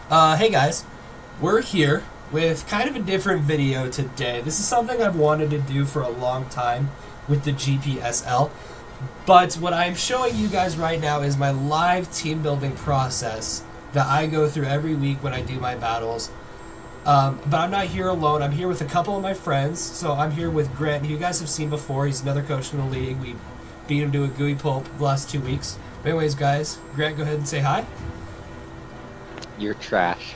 Hey guys, we're here with kind of a different video today. This is something I've wanted to do for a long time with the GPSL, but what I'm showing you guys right now is my live team building process that I go through every week when I do my battles. But I'm not here alone. I'm here with a couple of my friends. So I'm here with Grant, who you guys have seen before. He's another coach in the league. We beat him to a gooey pulp the last 2 weeks. But anyways, guys, Grant, go ahead and say hi. You're trash.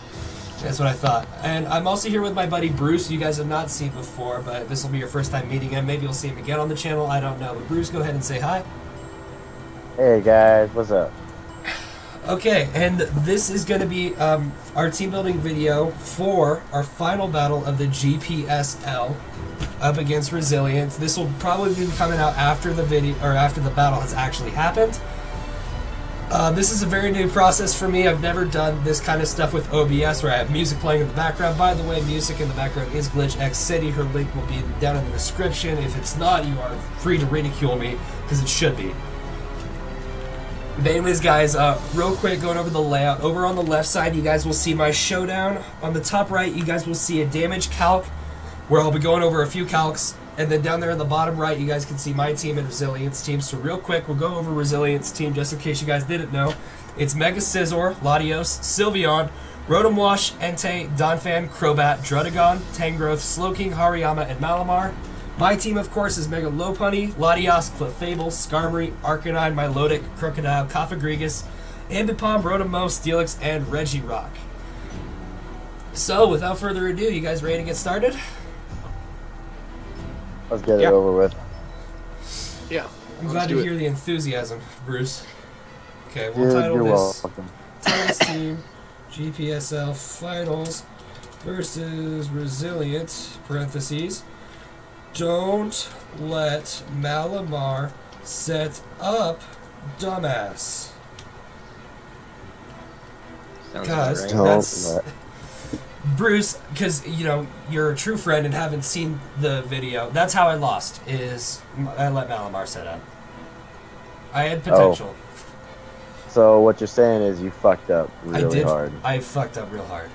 That's what I thought. And I'm also here with my buddy Bruce, who you guys have not seen before, but this will be your first time meeting him. Maybe you'll see him again on the channel. I don't know. But Bruce, go ahead and say hi. Hey guys, what's up? Okay, and this is going to be our team building video for our final battle of the GPSL up against Rezilient. This will probably be coming out after the video or after the battle has actually happened. This is a very new process for me. I've never done this kind of stuff with OBS where I have music playing in the background. By the way, music in the background is Glitch X City. Her link will be down in the description. If it's not, you are free to ridicule me because it should be. But anyways, guys, real quick, going over the layout. Over on the left side, you guys will see my showdown. On the top right, you guys will see a damage calc, where I'll be going over a few calcs. And then down there in the bottom right, you guys can see my team and Rezilient's team. So real quick, we'll go over Rezilient's team, just in case you guys didn't know. It's Mega Scizor, Latios, Sylveon, Rotom Wash, Entei, Donphan, Crobat, Druddigon, Tangrowth, Slowking, Hariyama, and Malamar. My team, of course, is Mega Lopunny, Latias, Clefable, Skarmory, Arcanine, Milotic, Crocodile, Cofagrigus, Ambipom, Rotom-Mow, Steelix, and Regirock. So, without further ado, you guys ready to get started? Let's get it over with. Yeah. I'm glad to hear the enthusiasm, Bruce. Okay, we'll title You're this welcome. Tennis Team GPSL Finals versus Rezilient, parentheses. Don't let Malamar set up dumbass. Sounds Because right. that's Bruce, because you know you're a true friend and haven't seen the video. That's how I lost. Is I let Malamar set up. I had potential. So what you're saying is you fucked up really hard. I fucked up real hard.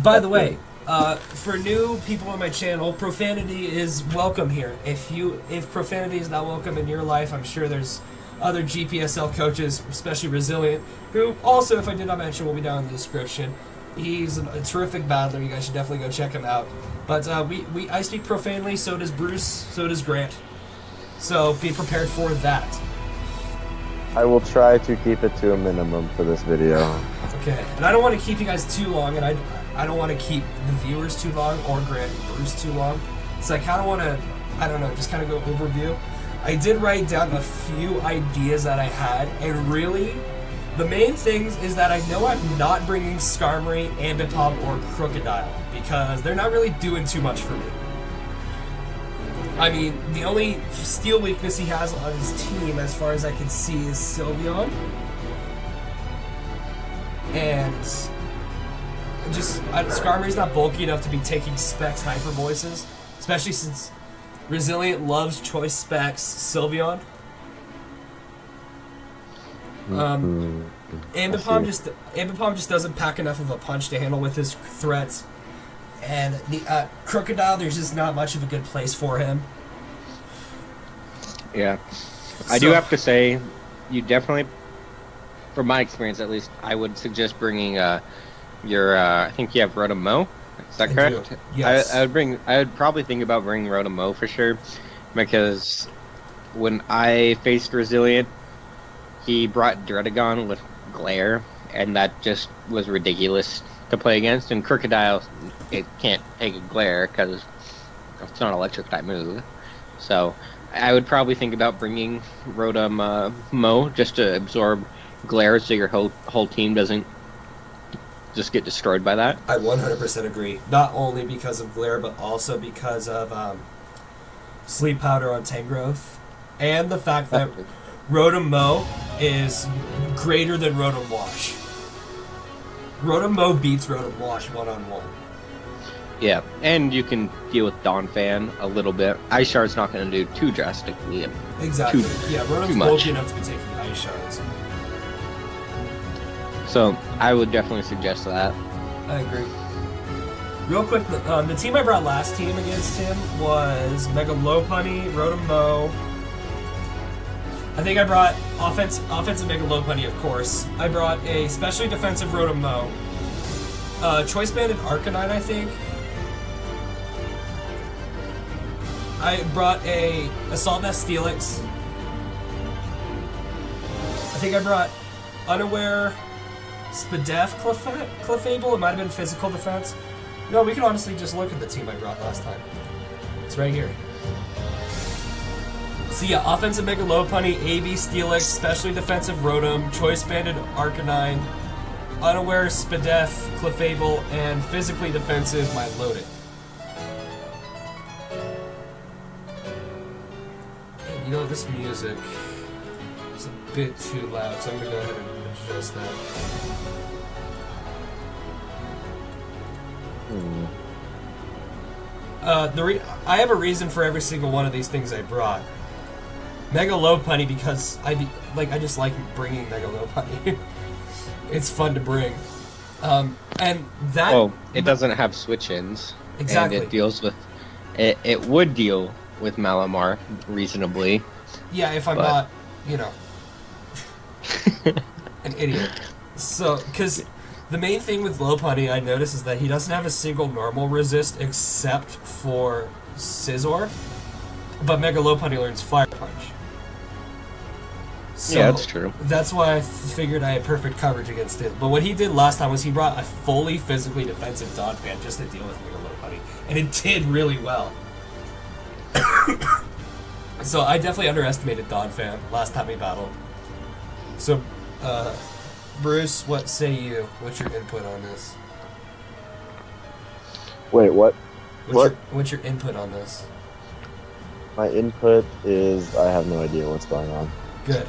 By the way, for new people on my channel, profanity is welcome here. If profanity is not welcome in your life, I'm sure there's other GPSL coaches, especially Rezilient, who also, if I did not mention, will be down in the description. He's a terrific battler. You guys should definitely go check him out. But I speak profanely, so does Bruce, so does Grant. So be prepared for that. I will try to keep it to a minimum for this video. Okay, and I don't want to keep you guys too long, and I don't want to keep the viewers too long or Grant and Bruce too long. So I kind of want to, I don't know, just kind of go overview. I did write down a few ideas that I had, and really, the main things is that I know I'm not bringing Skarmory, Ambipom, or Crocodile, because they're not really doing too much for me. I mean, the only steel weakness he has on his team, as far as I can see, is Sylveon. And Skarmory's not bulky enough to be taking Specs Hyper Voices, especially since Rezilient loves Choice Specs Sylveon. Ambipom just doesn't pack enough of a punch to handle with his threats. And the Crocodile, there's just not much of a good place for him. Yeah. I do have to say, you definitely, from my experience at least, I would suggest bringing your, I think you have Rotom-Mow. Is that correct? Yes. I would probably think about bringing Rotom-Mow for sure, because when I faced Rezilient, he brought Druddigon with Glare, and that just was ridiculous to play against. And Crocodile, it can't take a Glare because it's not an electric type move. So I would probably think about bringing Rotom-Mow just to absorb Glare, so your whole team doesn't just get destroyed by that. I 100% agree. Not only because of Glare, but also because of Sleep Powder on Tangrowth, and the fact that Rotom-Mow is greater than Rotom Wash. Rotom-Mow beats Rotom Wash one-on-one. Yeah, and you can deal with Donphan a little bit. Ice Shard's not going to do too drastically. Exactly. Yeah, Rotom's bulky enough to be taking Ice Shards. So I would definitely suggest that. I agree. Real quick, the team I brought last team against him was Mega Lopunny, Rotom-Mow. I think I brought offensive Mega Lopunny, of course. I brought a specially defensive Rotom-Mow. Choice Banded Arcanine, I think. I brought a Assault Vest Steelix. I think I brought Unaware Spadef Clefable. It might have been physical defense. No, we can honestly just look at the team I brought last time. It's right here. So yeah, offensive Mega Lopunny, AV Steelix, specially defensive Rotom, Choice Banded Arcanine, Unaware Spadef Clefable, and physically defensive Milotic. And you know, this music is a bit too loud, so I'm gonna go ahead and adjust that. I have a reason for every single one of these things I brought. Mega Lopunny because I just like bringing Mega Lopunny. It's fun to bring, and that. Oh, it doesn't have switch-ins. Exactly. And it deals with. It would deal with Malamar reasonably. Yeah, if I'm not, you know, an idiot. So, because the main thing with Lopunny I noticed is that he doesn't have a single normal resist except for Scizor, but Mega Lopunny learns Fire Punch. So yeah, that's true. That's why I figured I had perfect coverage against it. But what he did last time was he brought a fully physically defensive Donphan just to deal with Mega Lopunny, and it did really well. So I definitely underestimated Donphan last time we battled. So, Bruce, what say you? What's your input on this? Wait, what? What's your input on this? My input is I have no idea what's going on. Good.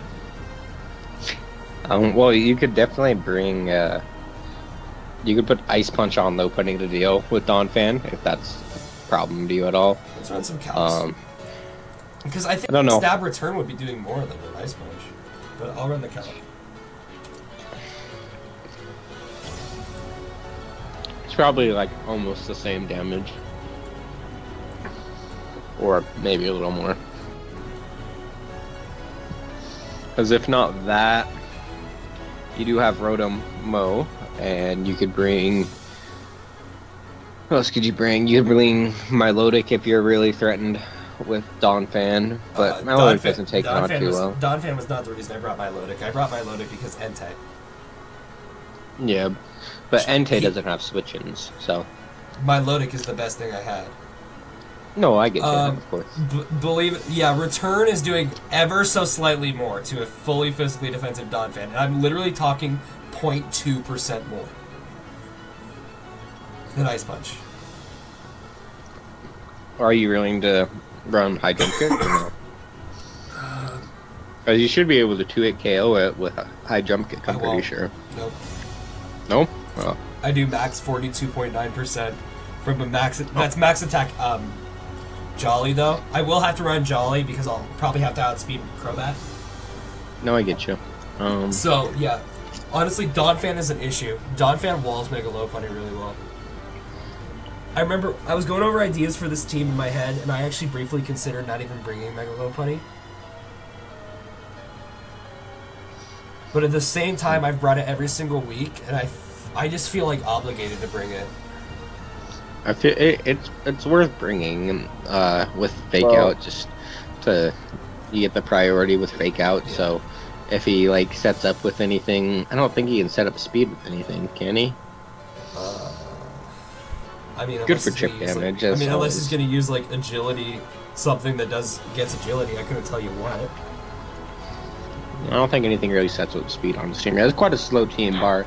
Well, you could definitely bring. You could put Ice Punch on Lopunny to deal with Donphan if that's a problem to you at all. Let's run some calcs. Because I think Stab Return would be doing more than an Ice Punch. But I'll run the calc. It's probably like almost the same damage. Or maybe a little more. Because if not that, you do have Rotom-Mow, and you could bring... What else could you bring? You could bring Milotic if you're really threatened with Donphan, but Milotic doesn't take it on too well. Donphan was not the reason I brought Milotic. I brought Milotic because Entei. Yeah, but Entei doesn't have switch-ins, so... Milotic is the best thing I had. No, I get you, of course. Believe it, yeah, Return is doing ever so slightly more to a fully physically defensive Donphan, and I'm literally talking 0.2% more than Ice Punch. Are you willing to run High Jump Kick or no? Because you should be able to 2-hit KO it with a High Jump Kick, I'm pretty sure. Nope. No? Oh. I do max 42.9% from a max... That's max attack, Jolly, though. I will have to run Jolly because I'll probably have to outspeed Crobat. No, I get you. So, yeah. Honestly, Donphan is an issue. Donphan walls Mega Lopunny really well. I remember I was going over ideas for this team in my head, and I actually briefly considered not even bringing Mega Lopunny. But at the same time, I've brought it every single week, and I just feel like obligated to bring it. I feel it's worth bringing with Fake Out just to you get the priority with Fake Out. Yeah. So if he like sets up with anything, I don't think he can set up speed with anything, can he? I mean, good for chip damage. Like, I mean, unless he's going to use like agility, something that gets agility. I couldn't tell you what. I don't think anything really sets with speed on this team. It's quite a slow team, bar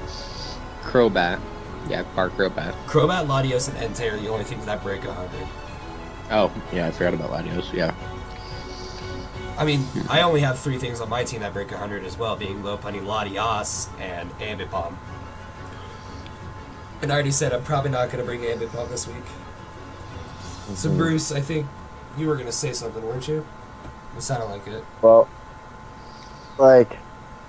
Crobat. Yeah, bar Crobat. Crobat, Latios, and Entei are the only things that break 100. Oh, yeah, I forgot about Latios, yeah. I mean, I only have 3 things on my team that break 100 as well, being Lopunny, Latios, and Ambit Bomb. And I already said I'm probably not going to bring Ambit Bomb this week. Mm-hmm. So, Bruce, I think you were going to say something, weren't you? It sounded like it. Well, like,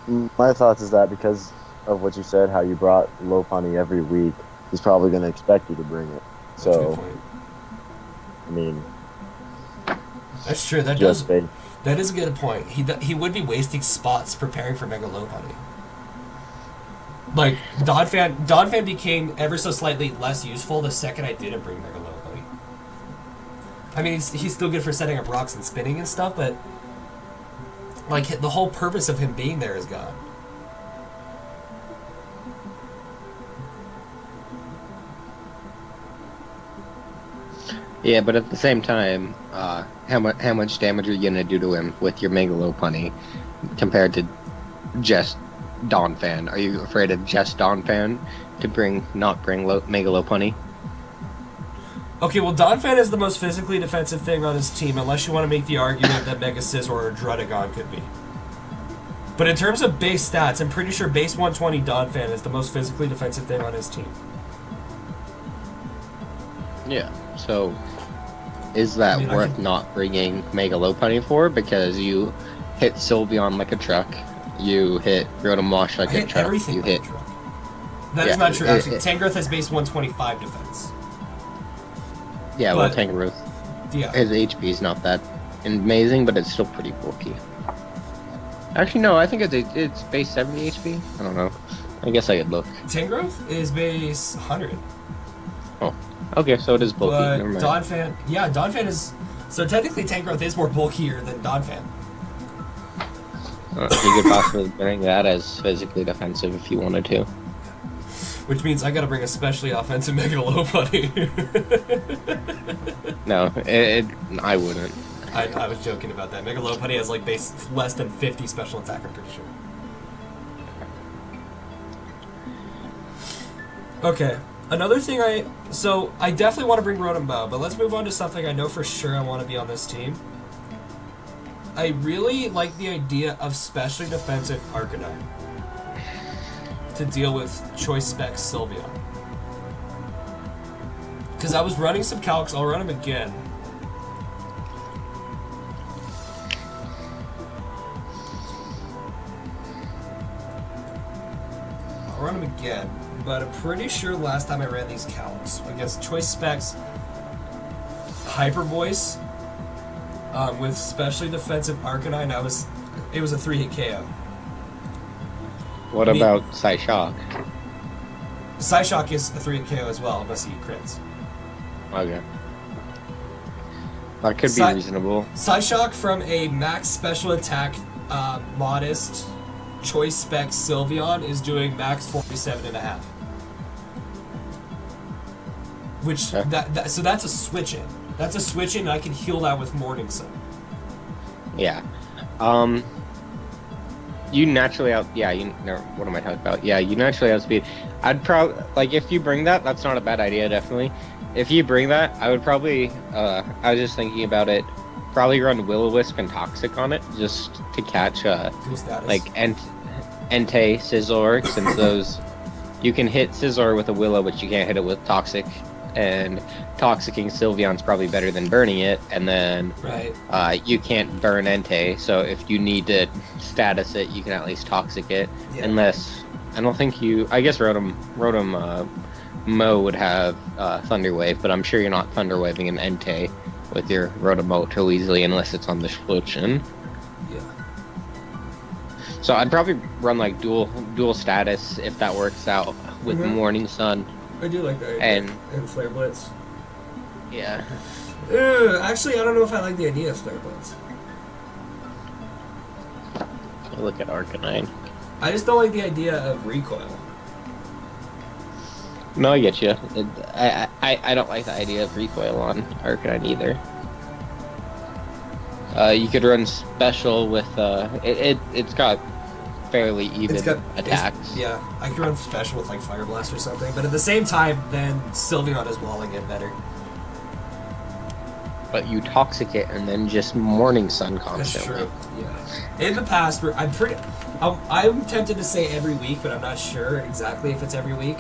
my thoughts is that because of what you said, how you brought low punny every week, he's probably going to expect you to bring it. That's a good So, point. I mean, That's true. That is a good point. He would be wasting spots preparing for Mega Low Punny. Like, Donphan became ever so slightly less useful the second I didn't bring Mega Low Punny. I mean, he's still good for setting up rocks and spinning and stuff, but like the whole purpose of him being there is gone. Yeah, but at the same time, how much damage are you gonna do to him with your Mega Low Punny compared to just Donphan? Are you afraid of just Donphan to not bring Mega Low Punny? Okay, well, Donphan is the most physically defensive thing on his team, unless you want to make the argument that Mega Scizor or Dredagon could be. But in terms of base stats, I'm pretty sure base 120 Donphan is the most physically defensive thing on his team. Yeah, so is that worth not bringing Mega Low Punny for? Because you hit Sylveon like a truck, you hit Rotomosh like a truck, you hit... That is not true, actually. Tangrowth has base 125 defense. Yeah, well, Tangrowth, his HP is not that amazing, but it's still pretty bulky. Actually, no, I think it's base 70 HP. I don't know. I guess I could look. Tangrowth is base 100. Oh, okay, so it is bulky. But never mind. Donphan is... So technically Tangrowth is more bulkier than Donphan. You could possibly bring that as physically defensive if you wanted to. Which means I gotta bring a specially offensive Mega Low Punny. No, I wouldn't. I was joking about that. Mega Low Punny has like base less than 50 special attack, I'm pretty sure. Okay, another thing I definitely want to bring Rotom Bow, but let's move on to something I know for sure I want to be on this team. I really like the idea of specially defensive Arcanine to deal with Choice Spec Sylveon. Because I was running some calcs, I'll run them again. I'll run them again, but I'm pretty sure last time I ran these calcs against Choice Specs Hyper Voice with specially defensive Arcanine, it was a 3-hit KO. What about Psyshock? Psyshock is a 3-hit KO as well, unless he crits. Okay. That could be reasonable. Psyshock from a max special attack, modest Choice Spec Sylveon is doing max 47.5. Which, so that's a switch in. That's a switch in, and I can heal that with Morning Sun. Yeah. You naturally what am I talking about? Yeah, you naturally outspeed. I'd probably, like, if you bring that, that's not a bad idea, definitely. If you bring that, I would probably, I was just thinking about it, probably run Will-O-Wisp and Toxic on it, just to catch, like, Entei, Scizor, since those, you can hit Scizor with a Willow, but you can't hit it with Toxic, and Toxicking Sylveon's probably better than burning it, and then you can't burn Entei, so if you need to status it, you can at least Toxic it, unless, I don't think I guess Rotom Mo would have Thunder Wave, but I'm sure you're not Thunder Waving an Entei with your Rotom Mo too easily unless it's on the Switch-in. Yeah. So I'd probably run like dual status if that works out with Morning Sun. I do like that idea. And Flare Blitz. Yeah. Actually, I don't know if I like the idea of Flare Blitz. Look at Arcanine. I just don't like the idea of recoil. No, I get you. I don't like the idea of recoil on Arcanine either. You could run special with it's got fairly even attacks. Yeah, I could run special with like Fire Blast or something, but at the same time, then Sylveon is walling it better. But you Toxic it and then just Morning Sun constantly. That's true. Yeah. In the past, I'm tempted to say every week, but I'm not sure exactly if it's every week.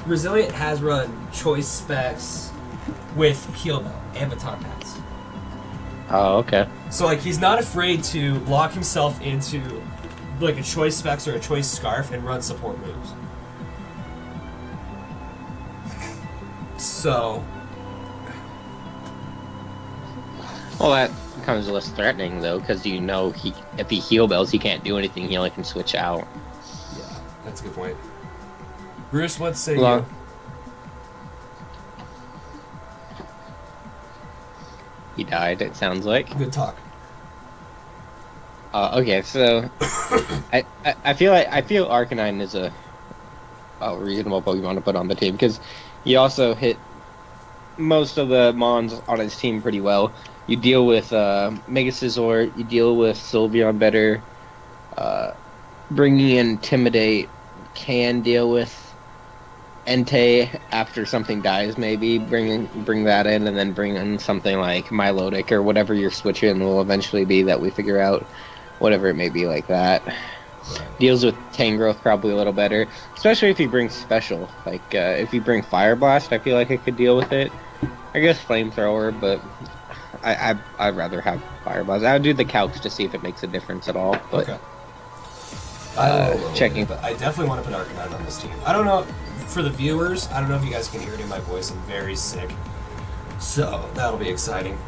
Rezilient has run Choice Specs with Heal Bell and Baton Pads. Oh, okay. So like he's not afraid to lock himself into like a choice specs or a choice scarf and run support moves. So, Well, that becomes less threatening though, because you know if he heal bells, he can't do anything. He only can switch out. yeah, that's a good point. Bruce, what say Well, you? He died. It sounds like. Good talk. Okay, so I feel Arcanine is a reasonable Pokemon to put on the team because he also hit most of the Mons on his team pretty well. You deal with Mega Scizor, you deal with Sylveon better. Bringing in Intimidate can deal with Entei after something dies, maybe bring that in, and then bring in something like Milotic or whatever your switch in will eventually be that we figure out, whatever it may be like that. Deals with Tangrowth probably a little better, especially if he brings special. Like if you bring Fire Blast, I feel like it could deal with it. I guess Flamethrower, but I'd rather have Fire Blast. I would do the calcs to see if it makes a difference at all. But Okay. checking. But I definitely want to put Arcanine on this team. I don't know, for the viewers, I don't know if you guys can hear it in my voice. I'm very sick. So, that'll be exciting.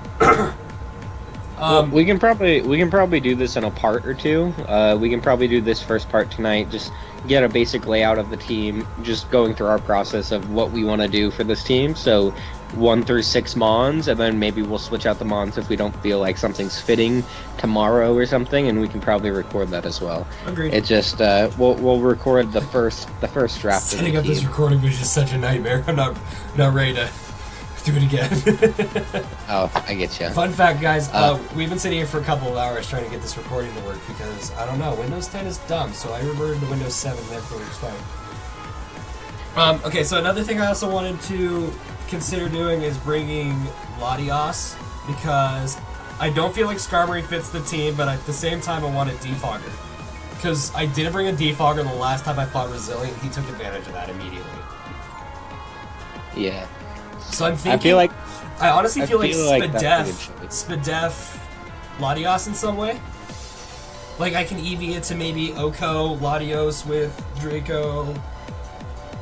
We can probably do this in a part or two. We can probably do this first part tonight. Just get a basic layout of the team. Just going through our process of what we want to do for this team. So 1 through 6 Mons, and then maybe we'll switch out the Mons if we don't feel like something's fitting tomorrow or something, and we can probably record that as well. Agreed. It just we'll record the first draft. Setting of up the this team. recording was just such a nightmare. I'm not ready to do it again. Oh, I get you. Fun fact, guys, we've been sitting here for a couple of hours trying to get this recording to work because, I don't know, Windows 10 is dumb, so I reverted to Windows 7 and everything was fine. Okay, so another thing I also wanted to consider doing is bringing Latios, because I don't feel like Skarmory fits the team, but at the same time I want a Defogger. Because I didn't bring a Defogger the last time I fought Rezilient, he took advantage of that immediately. Yeah. So I'm thinking... I honestly feel like Spadef, Latios in some way. Like, I can EV it to maybe Oko, Latios with Draco,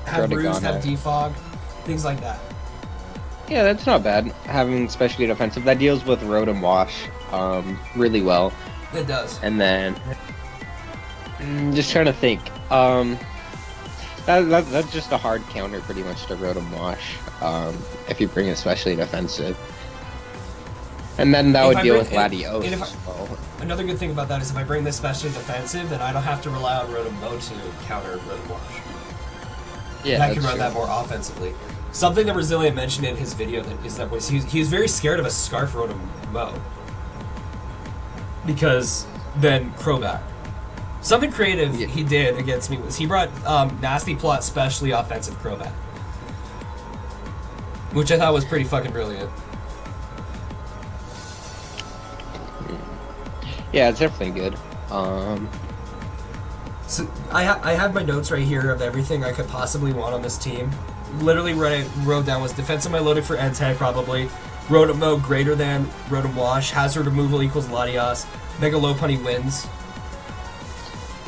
have Bruce, have Defog, things like that. Yeah, that's not bad. Having specially defensive, that deals with Rotom Wash really well. It does. And then, just trying to think. That's just a hard counter pretty much to Rotom Wash, if you bring it especially defensive. And then that would deal with Latios as well. Another good thing about that is if I bring this especially defensive, then I don't have to rely on Rotom Mo to counter Rotom Wash. Yeah, and I can run that more offensively. Something that Rezilient mentioned in his video that was he was very scared of a Scarf Rotom Mo. Because then Crobat. Something creative he did against me was he brought Nasty Plot specially offensive Crobat. Which I thought was pretty fucking brilliant. Yeah, it's definitely good. So I have my notes right here of everything I could possibly want on this team. Literally what I wrote down was defensive Milotic for Entei probably, Rotom Mo greater than Rotom Wash, hazard removal equals Latios, Mega Lopunny wins.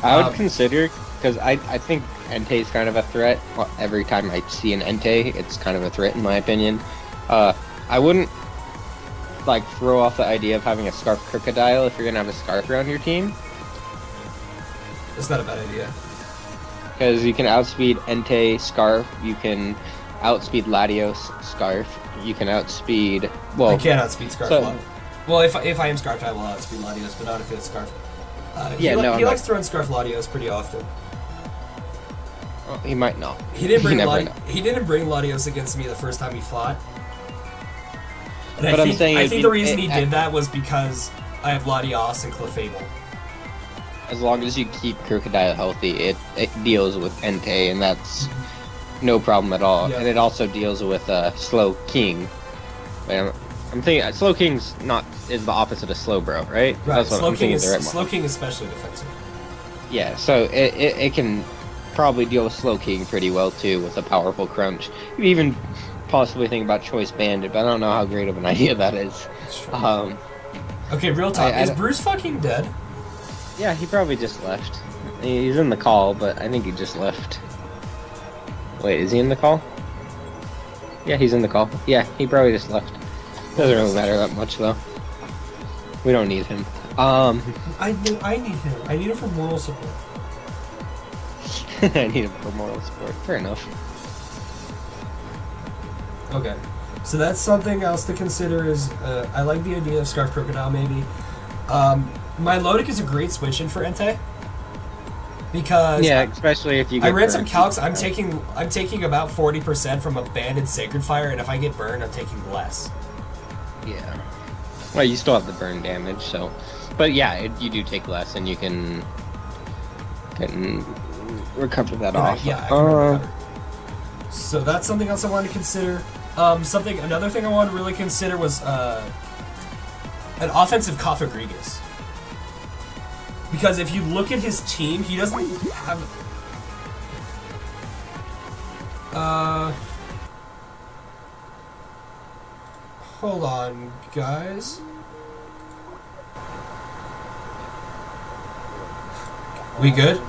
I would consider, because I think Entei is kind of a threat. Well, every time I see an Entei, it's kind of a threat in my opinion. I wouldn't like throw off the idea of having a Scarf Crocodile if you're gonna have a Scarf around your team. That's not a bad idea. Because you can outspeed Entei, Scarf, you can outspeed Latios, Scarf, you can outspeed... Well, I can't outspeed Scarf. So, well, if I am Scarfed, I will outspeed Latios, but not if it's Scarf. He likes throwing Scarf Latios pretty often. Well, he might not. He didn't bring Latios against me the first time he fought. And but I think the reason he did that was because I have Latios and Clefable. As long as you keep Crocodile healthy, it deals with Entei, and that's no problem at all. Yeah. And it also deals with Slow King. I'm thinking Slow King's is the opposite of Slow Bro, right? Right. That's what Slow I'm King thinking. is Slow King is especially defensive. Yeah, so it can probably deal with Slow King pretty well too with a powerful crunch. You even possibly think about Choice Bandit, but I don't know how great of an idea that is. Okay, real talk. Is Bruce fucking dead? Yeah, he probably just left. He's in the call, but I think he just left. Wait, is he in the call? Yeah, he's in the call. Yeah, he probably just left. Doesn't really matter that much, though. We don't need him. I need him. I need him for moral support. I need him for moral support. Fair enough. Okay. So that's something else to consider is, I like the idea of Scarf Crocodile, maybe. My Lodic is a great switch-in for Entei. Because... Yeah, especially if you get I ran some burned. calcs, I'm taking about 40% from a Banded Sacred Fire, and if I get burned, I'm taking less. Yeah. Well, you still have the burn damage, so... But yeah, you do take less, and you can recover that off. Yeah, I can recover. So that's something else I wanted to consider. Another thing I wanted to really consider was an offensive Kafagrigas. Because if you look at his team, he doesn't have... Hold on, guys. We good?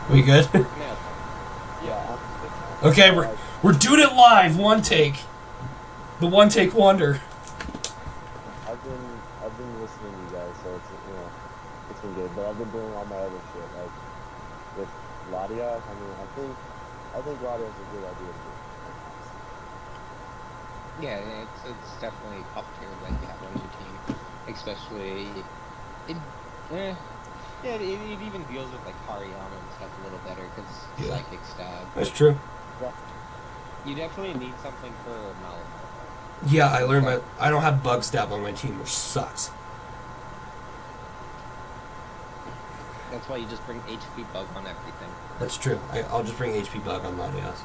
We good? Yeah. Okay, we're doing it live. One take. The one take wonder. I've been listening to you guys, so it's been good. But I've been doing all my other shit, like with Latias. I think Latias is a good idea to do. Yeah, it's definitely up tier that you have on your team, especially it even deals with like Hariyama and stuff a little better because psychic stab. That's true. Yeah. You definitely need something for Malamar. Yeah, I don't have bug stab on my team, which sucks. That's why you just bring HP bug on everything. That's true. I'll just bring HP bug on Latias.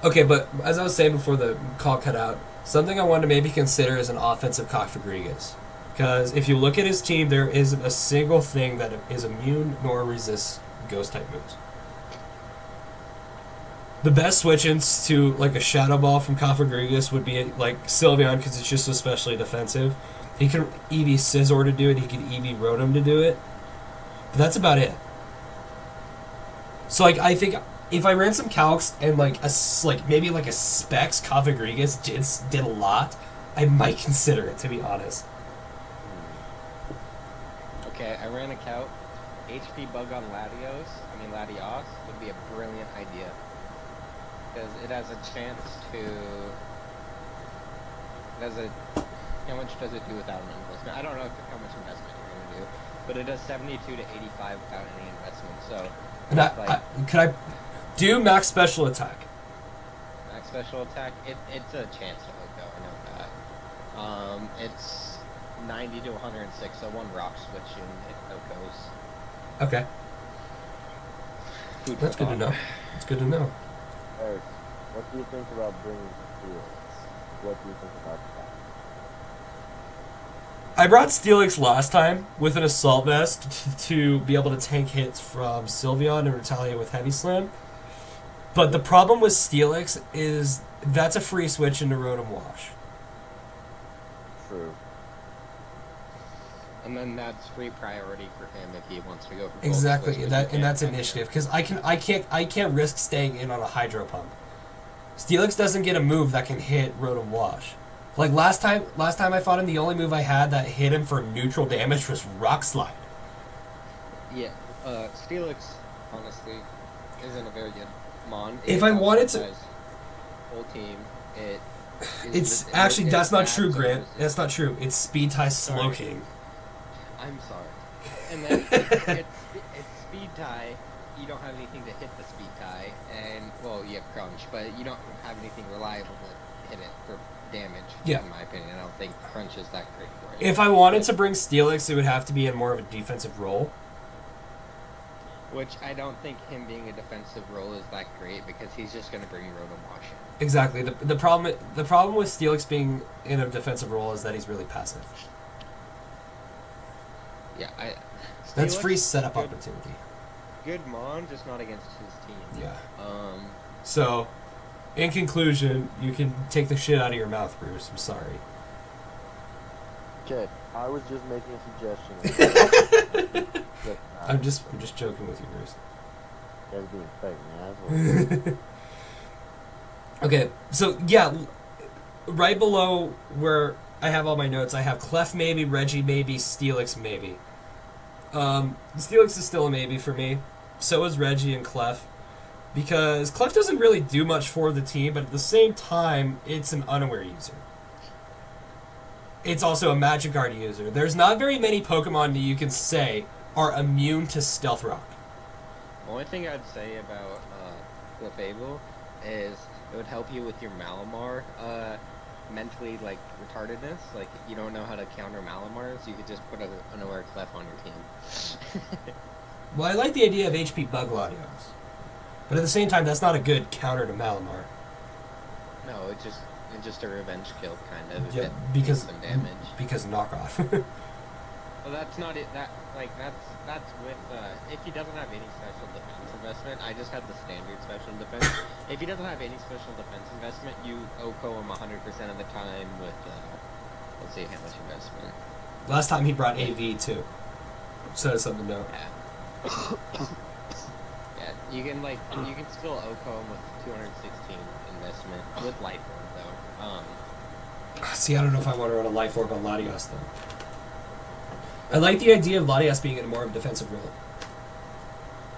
Okay, but as I was saying before the call cut out, something I wanted to maybe consider is an offensive Kafagrigas. Because if you look at his team, there isn't a single thing that is immune nor resists ghost-type moves. The best switch-ins to like a Shadow Ball from Kafagrigas would be like Sylveon, because it's just especially defensive. He can EV Scizor to do it, he can EV Rotom to do it. But that's about it. So like I think if I ran some calcs and maybe a Specs Kafagrigas did a lot, I might consider it, to be honest. Okay, I ran a calc. HP bug on Latios would be a brilliant idea. Because it has a chance to... How much does it do without an investment? I don't know how much investment you're going to do. But it does 72 to 85 without any investment, so... And could I do max special attack? Max special attack? It's a chance to OHKO, I know that. It's 90 to 106, so one rock switch and it OHKOs. Okay. That's good to know. It's good to know. Eric, what do you think about bringing Steelix? What do you think about that? I brought Steelix last time with an Assault Vest to be able to tank hits from Sylveon and retaliate with Heavy Slam. But the problem with Steelix is that's a free switch into Rotom Wash. True. And then that's free priority for him if he wants to go for Exactly, switch, and that's initiative because I can't risk staying in on a Hydro Pump. Steelix doesn't get a move that can hit Rotom Wash. Like last time I fought him, the only move I had that hit him for neutral damage was Rock Slide. Yeah, Steelix honestly isn't a very good mon. If I wanted to, whole team, it's actually that's not true, Grant. That's not true. It's Speed Tie Slowking. I'm sorry. And then it's Speed Tie. You don't have anything to hit the Speed Tie, and well, you have Crunch, but you don't have anything reliable to hit it for damage. Yeah. In my opinion, I don't think Crunch is that great for it. If I wanted to bring Steelix, it would have to be in more of a defensive role. Which I don't think him being a defensive role is that great because he's just going to bring Rotom Wash in. Exactly. The problem with Steelix being in a defensive role is that he's really passive. Yeah, that's free setup opportunity. Good mon, just not against his team. Yeah. So In conclusion, you can take the shit out of your mouth, Bruce. I'm sorry. Okay, I was just making a suggestion. I'm just joking with you, Bruce. You guys being fake, man. Okay, so yeah, right below where I have all my notes, I have Clef maybe, Reggie maybe, Steelix maybe. Steelix is still a maybe for me. So is Reggie and Clef. Because Clef doesn't really do much for the team, but at the same time, it's an unaware user. It's also a Magikarp user. There's not very many Pokemon that you can say are immune to Stealth Rock. The only thing I'd say about Clefable is it would help you with your Malamar mentally like retardedness. Like you don't know how to counter Malamars, you could just put an unaware Clef on your team. Well, I like the idea of HP Bug Latios. But at the same time, that's not a good counter to Malamar. No, it's just a revenge kill kind of. Yeah, because some damage. Because knockoff. Well, that's not it. That's with if he doesn't have any special defense investment. I just had the standard special defense. If he doesn't have any special defense investment, you OHKO him 100% of the time with let's see how much investment. Last time he brought AV too, so that's something to note. Yeah. Yeah, you can still OHKO him with 216 investment with Life Orb though. See, I don't know if I want to run a Life Orb on Latios though. I like the idea of Latios being in more of a defensive role.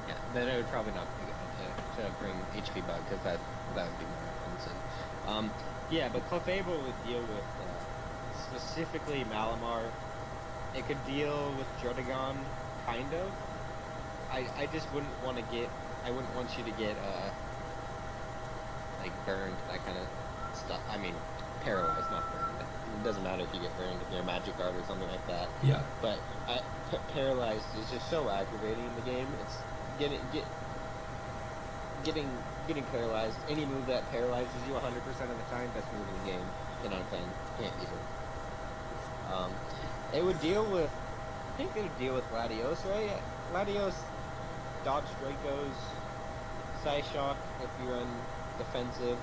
Yeah, then it would probably not be good to bring HP Bug because that would be more offensive. Yeah, but Clefable would deal with specifically Malamar. It could deal with Drotagon, kind of. I just wouldn't want to get. I wouldn't want you to get like burned, that kind of stuff. I mean, paralyzed, not burned. It doesn't matter if you get burned if you're a Magikarp or something like that. Yeah. But paralyzed is just so aggravating in the game. It's getting paralyzed. Any move that paralyzes you 100% of the time, best move in the game. 10 out of 10, can't use it. It would deal with. I think it would deal with Latios, right? Latios, dodge Dracos, Psyshock if you run defensive.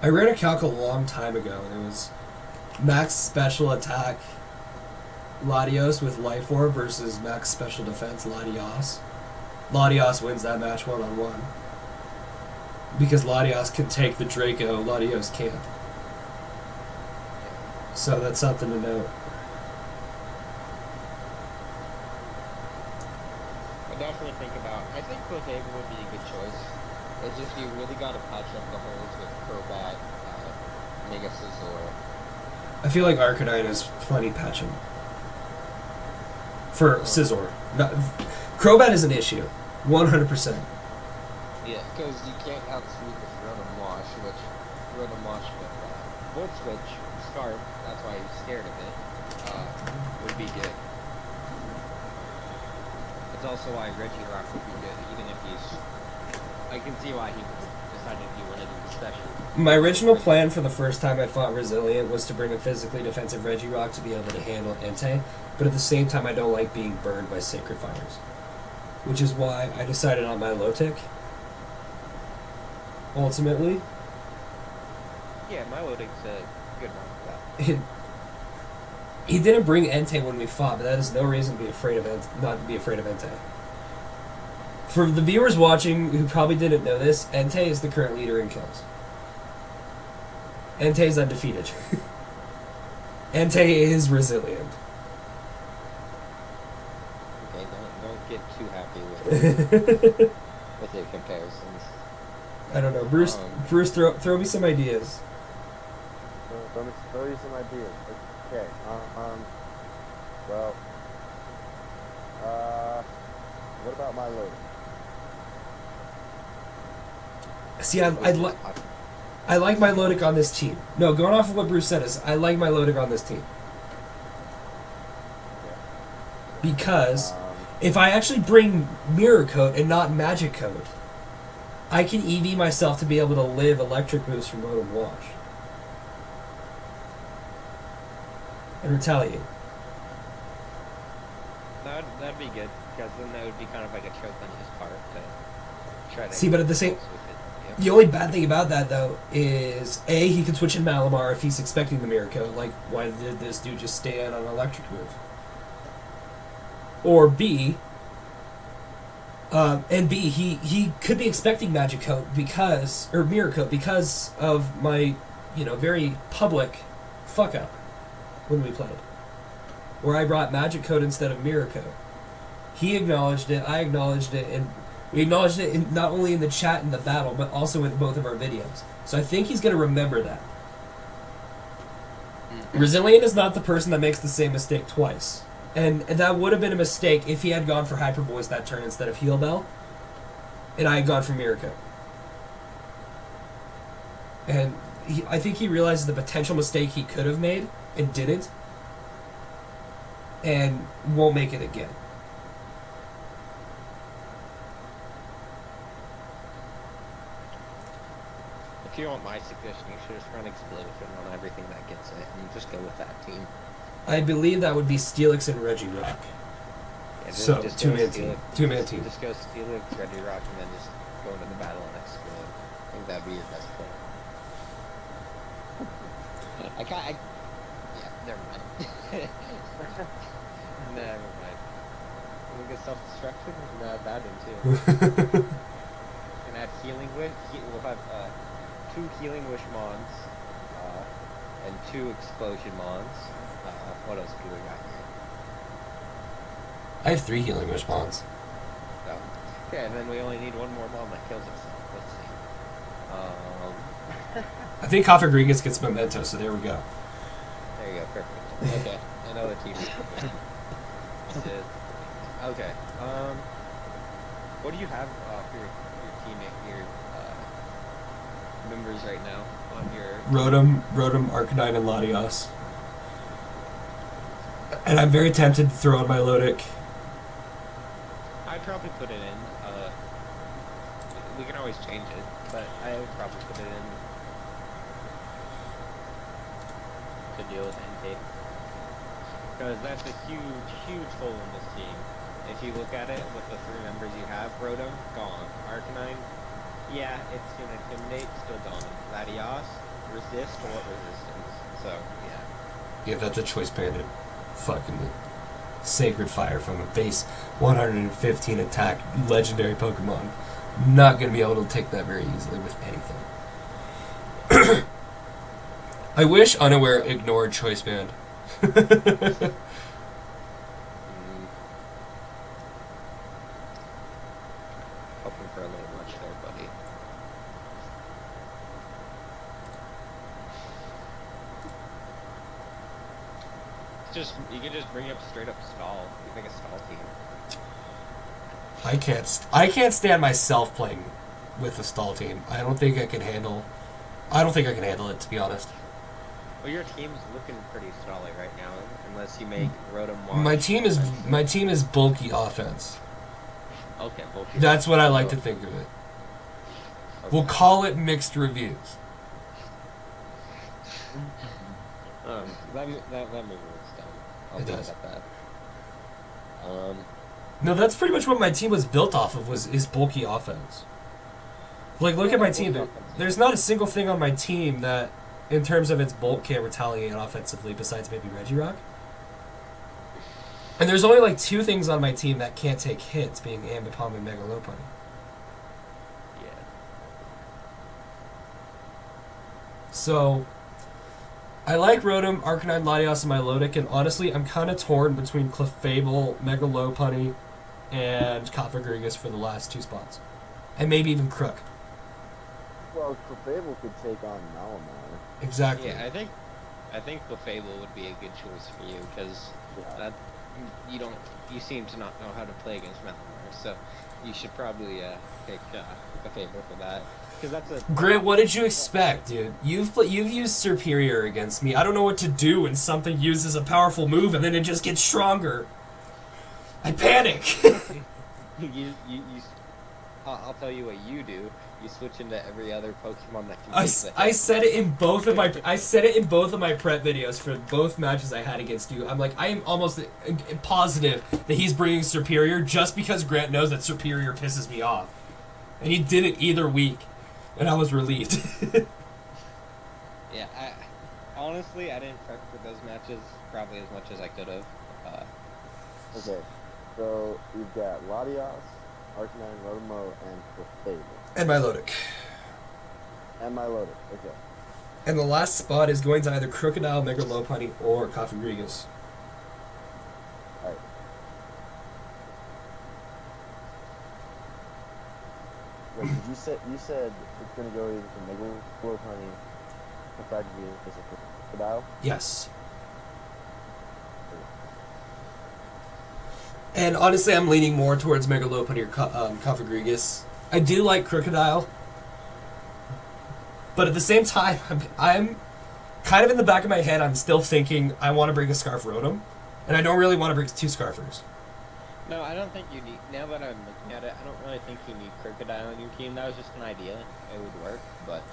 I ran a calc a long time ago, and it was max special attack Latios with Life Orb versus max special defense Latios. Latios wins that match 1-on-1. Because Latios can take the Draco, Latios can't. So that's something to note. Definitely think about. I think Clefable would be a good choice. It's just you really got to patch up the holes with Crobat, Mega Scizor. I feel like Arcanine has plenty patching. For Scizor. Crobat is an issue. 100%. Yeah, because you can't outspeed with Rotom Wash, which Rotom Wash with Volt Switch, Scarf, that's why he's scared of it, would be good. It's also why Regirock would be good, even if he's. I can see why he decided he wanted to be special. My original plan for the first time I fought Rezilient was to bring a physically defensive Regirock to be able to handle Entei, but at the same time I don't like being burned by Sacred Fires. Which is why I decided on my Milotic. Ultimately. Yeah, Milotic's a good one for that. He didn't bring Entei when we fought, but that is no reason to be afraid of not to be afraid of Entei. For the viewers watching who probably didn't know this, Entei is the current leader in kills. Entei is undefeated. Entei is resilient. Okay, don't get too happy with your comparisons. I don't know, Bruce. Bruce, throw me some ideas. Throw you some ideas. Okay. Well. What about my loading? See, I like my Milotic on this team. No, going off of what Bruce said is, I like my Milotic on this team. Because if I actually bring Mirror Coat and not Magic Coat, I can EV myself to be able to live electric moves from Rotom Wash. And retaliate. That'd be good, because then that would be kind of like a choke on his part to try to... See, but at the same... Yep. The only bad thing about that, though, is A, he can switch in Malamar if he's expecting the Mirko. Like, why did this dude just stay on an electric move? Or B, he could be expecting Magic Coat or Mirror Coat because of my, very public fuck up when we played. Where I brought Magic Coat instead of Mirror Coat. He acknowledged it, I acknowledged it, and we acknowledged it not only in the chat and the battle, but also in both of our videos. So I think he's going to remember that. Rezilient is not the person that makes the same mistake twice. And that would have been a mistake if he had gone for Hyper Voice that turn instead of Heal Bell. And I had gone for Mirko. And I think he realizes the potential mistake he could have made and didn't. And won't make it again. If you want my suggestion, you should just run Explosion on everything that gets it, and just go with that team. I believe that would be Steelix and Regirock. Yeah, So, just two-man team. Two-man team. Just go Steelix, Regirock, and then just go into the battle and explode. I think that'd be your best play. Yeah, never mind. Never mind. We'll get self-destruction, we can add that in too. And add Healing Wish. We'll have 2 Healing Wish Mons, and 2 Explosion Mons. What else do we got here? I have 3 Healing Wish Bonds. So, okay, and then we only need 1 more Mon that kills itself. Let's see. I think Kafagrigas gets Memento, so there we go. There you go, perfect. Okay, another team. Okay, what do you have for your teammate, your members right now on your... Rotom, Arcanine, and Latios. And I'm very tempted to throw in my Lodic. I'd probably put it in. We can always change it, but I would probably put it in to deal with NK. Because that's a huge, huge hole in this team. If you look at it with the 3 members you have, Rotom, gone. Arcanine, yeah, it's gonna intimidate, still gone. Latios, resist, what resistance? So, yeah. Yeah, that's a choice banded. Fucking Sacred Fire from a base 115 attack legendary Pokemon. Not gonna be able to take that very easily with anything. I wish Unaware ignored choice band. Hoping for a little much there, buddy. You can just bring up straight up stall. You make a stall team. I can't stand myself playing with a stall team. I don't think I can handle it, to be honest. Well, your team's looking pretty stally right now, unless you make Rotom watch. My team is bulky offense. Okay, bulky. That's what I like to think of it. Okay. We'll call it mixed reviews. That movie looks dumb. I'll It leave does. at that. No, that's pretty much what my team was built off of, is bulky offense. Like, look at my team. There's not a single thing on my team that, in terms of its bulk, can't retaliate offensively besides maybe Regirock. And there's only like 2 things on my team that can't take hits, being Ambipom and Mega Lopunny. Yeah. So, I like Rotom, Arcanine, Latios, and Milotic, and honestly, I'm kind of torn between Clefable, Mega Lopunny, and Kafagrigas for the last 2 spots. And maybe even Crook. Well, Clefable could take on Malamar. Exactly. Yeah, I think Clefable would be a good choice for you, because you seem to not know how to play against Malamar, so you should probably pick Clefable for that. That's a Grant, what did you expect, dude? You've used Superior against me. I don't know what to do when something uses a powerful move and then it just gets stronger. I panic. I'll tell you what you do. You switch into every other Pokemon that can. I said it in both of my prep videos for both matches I had against you. I'm like, I am almost positive that he's bringing Superior just because Grant knows that Superior pisses me off, and he did it either week. and I was relieved. Yeah, honestly, I didn't prep for those matches probably as much as I could have. Okay, so we've got Latios, Arcanine, Rotomo, and Clefable. And Milotic. And Milotic, okay. And the last spot is going to either Crocodile, Mega Lopunny, or Cofagrigus. Alright. Wait, you said it's gonna go either from Mega Lopunny, Cofagrigus, or Crocodile? Yes. And honestly, I'm leaning more towards Mega Lopunny or Cofagrigus. I do like Crocodile. But at the same time, I'm kind of in the back of my head, I'm still thinking I want to bring a Scarf Rotom. And I don't really want to bring 2 Scarfers. No, I don't think you need... Now that I'm looking at it, I don't really think you need Crocodile on your team. That was just an idea. It would work, but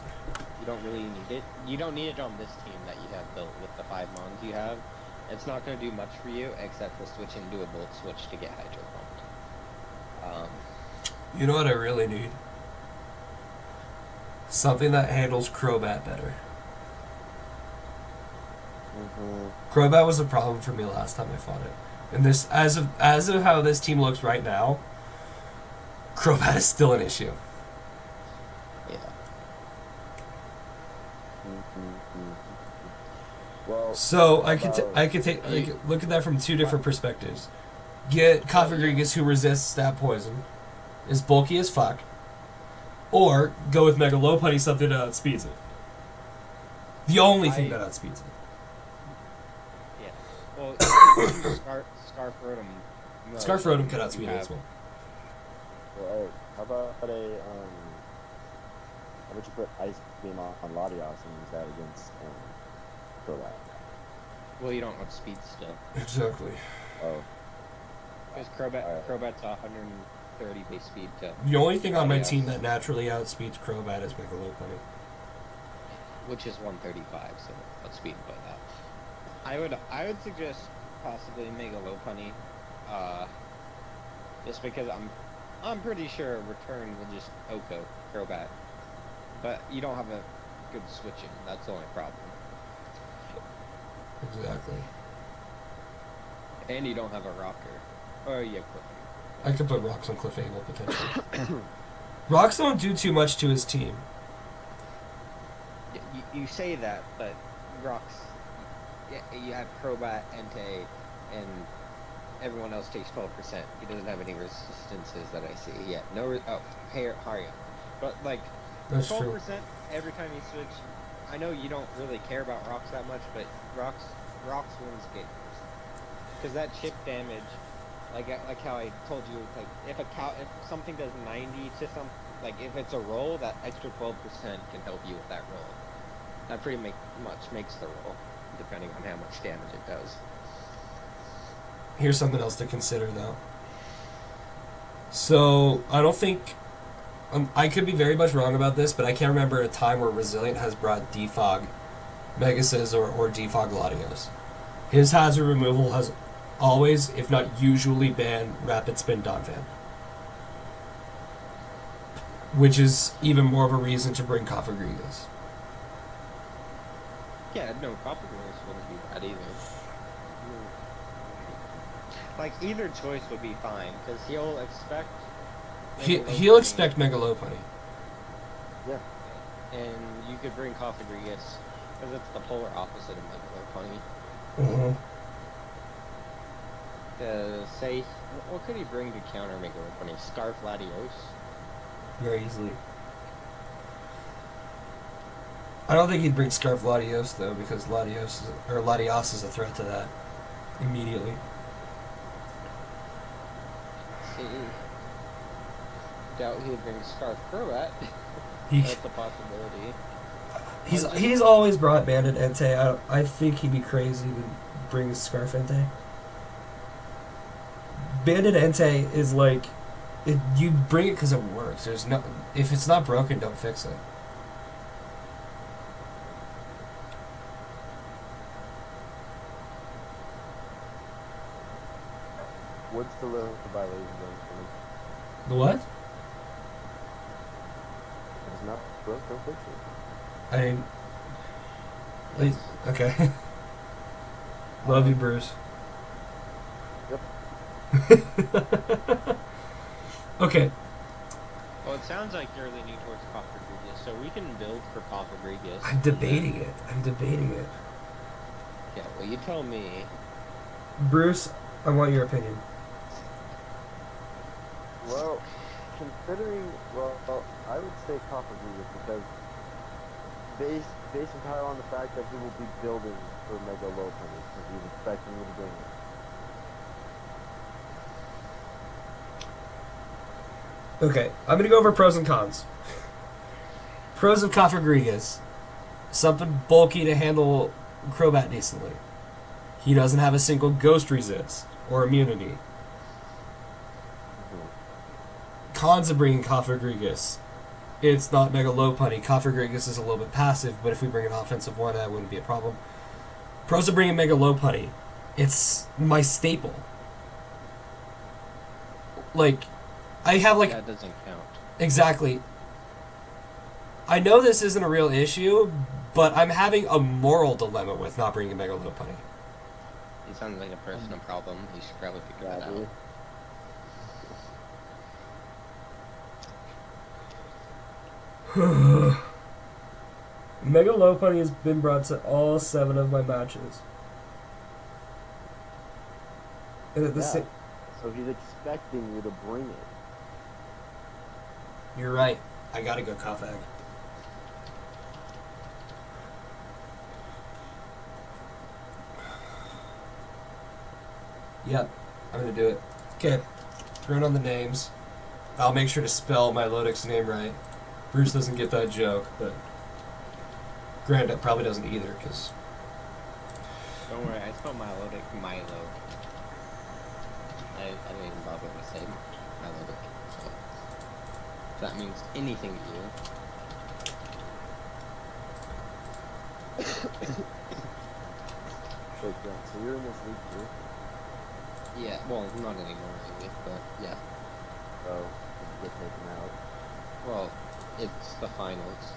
you don't really need it. You don't need it on this team that you have built with the 5 Mons you have. It's not going to do much for you, except for switching to a Volt Switch to get Hydro Pumped. You know what I really need? Something that handles Crobat better. Crobat was a problem for me last time I fought it. And this, as of how this team looks right now, Crobat is still an issue. Yeah. Well, So I could take look at that from 2 different perspectives. Get Cofagrigus, who resists stab poison, is bulky as fuck, or go with Mega Lopunny, something that outspeeds it. The only thing that outspeeds it. Yeah. Well, Scarf Rotom. No, Scarf Rotom could outspeed it as well. Well, how about how about you put Ice Beam on Latios and use that against Crobat? Well, you don't have speed still. Exactly. Oh. Because Crobat's 130 base speed to... The only thing on my team that naturally outspeeds Crobat is Mega Lopunny. Which is 135, so outspeed by that. I would suggest possibly Mega Lopunny, just because I'm pretty sure Return will just OHKO Crobat. But you don't have a good switching, that's the only problem. Exactly. And you don't have a rocker. Oh yeah, Clefable. I could put Rocks on Clefable potentially. Rocks don't do too much to his team. You say that, but Rocks, you have Crobat, Entei, and everyone else takes 12%. He doesn't have any resistances that I see yet. No, Harya. But like, That's 12% true. every time you switch. I know you don't really care about Rocks that much, but Rocks wins games. Because that chip damage, like how I told you, like if something does 90 to some, like if it's a roll, that extra 12% can help you with that roll. That pretty much makes the roll, depending on how much damage it does. Here's something else to consider though. So I don't think I could be very much wrong about this, but I can't remember a time where Rezilient has brought Defog Megasis or Defog Latios. His hazard removal has always, if not usually, banned Rapid Spin Donphan. Which is even more of a reason to bring Cofagrigus. Yeah, no, Cofagrigus wouldn't be bad either. Like, either choice would be fine, because he'll expect... He'll expect Mega Lopunny. Yeah. And you could bring Cofagrigus, because it's the polar opposite of Mega Lopunny. Mm-hmm. Say, what could he bring to counter Mega Lopunny? Scarf Latios? Very easily. I don't think he'd bring Scarf Latios though, because Latios is a threat to that immediately. See, doubt he'd bring Scarf Crobat. That's a possibility. He's always brought Banded Entei. I think he'd be crazy to bring Scarf Entei. Banded Entei is like, you bring it because it works. There's no, if it's not broken, don't fix it. What's the limit for violations on The what? There's not bro. Go fix it. I mean, please. Okay. Love you, Bruce. Yep. Okay. Well, it sounds like you're leaning towards Cofagrigus, so we can build for Cofagrigus. I'm debating it. I'm debating it. Yeah, well, you tell me. Bruce, I want your opinion. Well, considering, I would say Cofagrigus because based entirely on the fact that he will be building for Mega Lopunny, because he's expecting me to bring it. Okay, I'm gonna go over pros and cons. Pros of Cofagrigus. Something bulky to handle Crobat decently. He doesn't have a single ghost resist or immunity. Cons of bringing Cofagrigus. It's not Mega Lopunny. Cofagrigus is a little bit passive, but if we bring an offensive one, that wouldn't be a problem. Pros of bringing Mega Lopunny. It's my staple. Like, I have like... That doesn't count. Exactly. I know this isn't a real issue, but I'm having a moral dilemma with not bringing Mega Lopunny. It sounds like a personal problem. You should probably figure that out. Dude. Mega Lopunny has been brought to all 7 of my matches. And at the same... So he's expecting you to bring it. You're right. I gotta go Cofag. Yep, I'm gonna do it. Okay, turn on the names. I'll make sure to spell my Lodic's name right. Bruce doesn't get that joke, but Grandad probably doesn't either, because... Don't worry, I spelled Milotic Milo. I didn't even bother to say Milotic, so if that means anything to you. Wait, Grant, so you're in this league too? Yeah, well, not anymore, really, but yeah. So, did you get taken out? Well, it's the finals.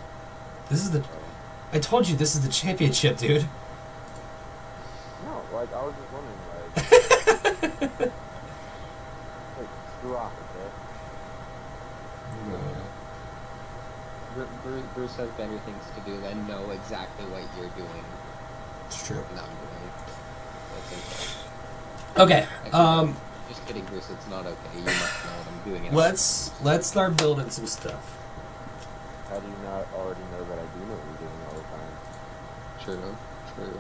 This is the... Oh. I told you this is the championship, dude. No, like, I was just wondering, like... like, screw off, okay? Bruce has better things to do than know exactly what you're doing. It's true. And I'm doing. That's Okay, just kidding, Bruce, it's not okay. You must know what I'm doing. let's start building some stuff. How do you not already know that I do know what you're doing all the time? True.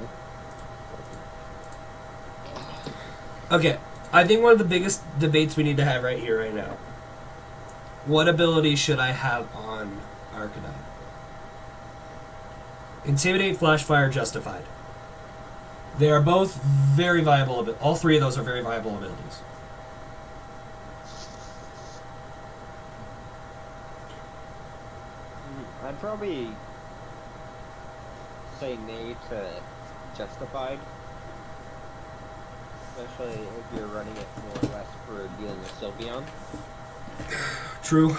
Okay, I think one of the biggest debates we need to have right here, right now. What ability should I have on Arcanine? Intimidate, Flash Fire, Justified. They are both very viable. All 3 of those are very viable abilities. I'd probably say nay to Justified. Especially if you're running it more or less for dealing with Sylveon. True.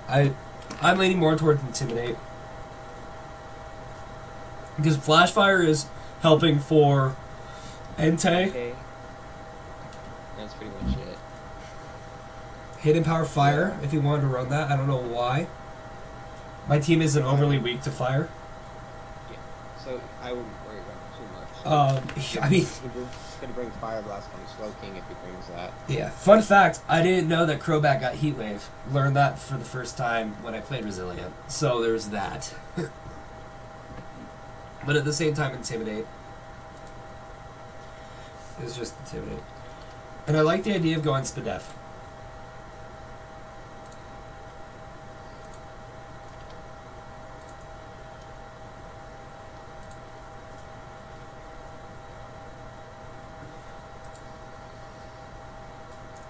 I'm leaning more towards Intimidate. Because Flash Fire is helping for Entei. Okay. That's pretty much it. Hidden Power Fire, if you wanted to run that. I don't know why. My team isn't overly weak to fire. Yeah. So I wouldn't worry about it too much. I mean... He's gonna bring Fire Blast on Slow King if he brings that. Yeah. Fun fact, I didn't know that Crobat got Heat Wave. Learned that for the first time when I played Rezilient. So there's that. But at the same time, Intimidate. It's just Intimidate. And I like the idea of going Spadef.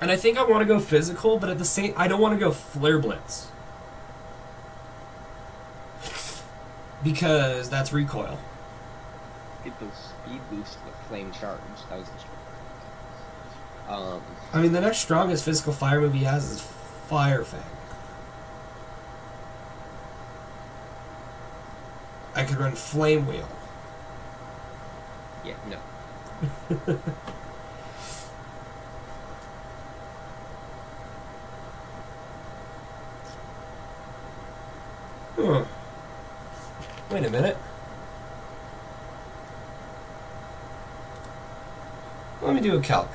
And I think I want to go physical, but at the same, I don't want to go Flare Blitz. Because that's recoil. Get those speed boosts with Flame Charge. That was the I mean, the next strongest physical fire move he has is Fire Fang. I could run Flame Wheel. Yeah, no. Huh. Wait a minute. Let me do a calc.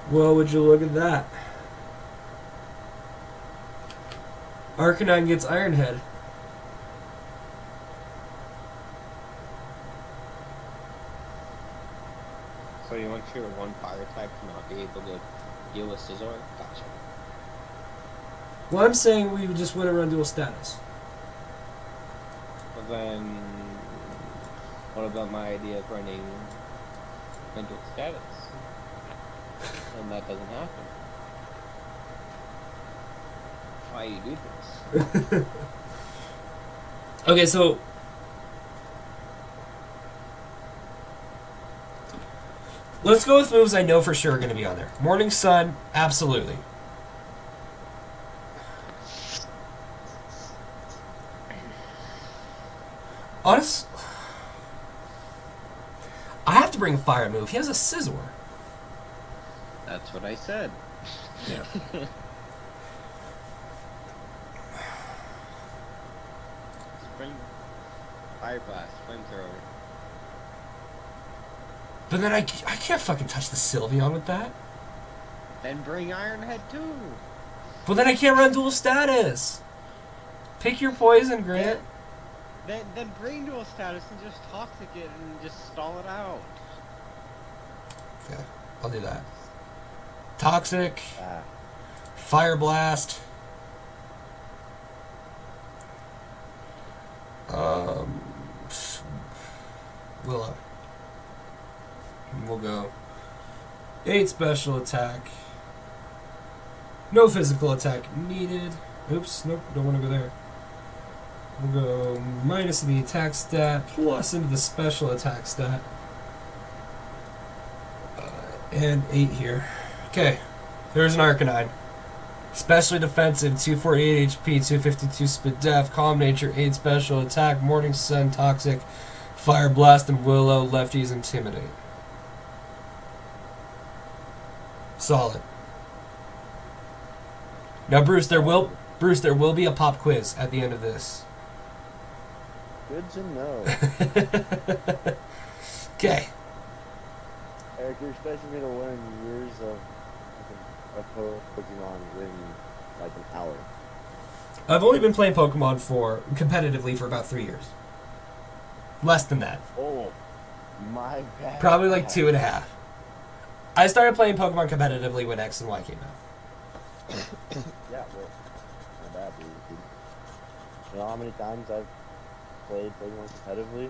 Well, would you look at that? Arcanine gets Ironhead. So you want your one fire type to not be able to deal with Scizor? Gotcha. Well, I'm saying we would just win a run dual status. Well then, what about my idea of running mental status? And that doesn't happen. Why you do this? Okay, so let's go with moves I know for sure are going to be on there. Morning Sun, absolutely. Honest, I have to bring a fire move. He has a Scizor. That's what I said. Yeah. Spring, Fire Blast, Flamethrower. But then I can't fucking touch the Sylveon with that. Then bring Ironhead too. But then I can't run dual status. Pick your poison, Grant. Then bring dual status and just toxic it and just stall it out. Okay, I'll do that. Toxic. Fire Blast. Willow. We'll go 8 special attack. No physical attack needed. Oops, nope, don't want to go there. We'll go minus the attack stat, plus into the special attack stat. And 8 here. Okay, there's an Arcanine. Specially defensive, 248 HP, 252 speed def, calm nature, 8 special attack, morning sun, toxic, fire blast, and willow, lefties intimidate. Solid. Now, Bruce, there will be a pop quiz at the end of this. Good to know. Okay. Eric, you're expecting me to learn years of Pokemon in like an hour. I've only been playing Pokemon competitively for about 3 years. Less than that. Oh, my bad. Probably like 2.5. I started playing Pokemon competitively when X and Y came out. Yeah, well, my bad, dude. You know how many times I've played Pokemon competitively?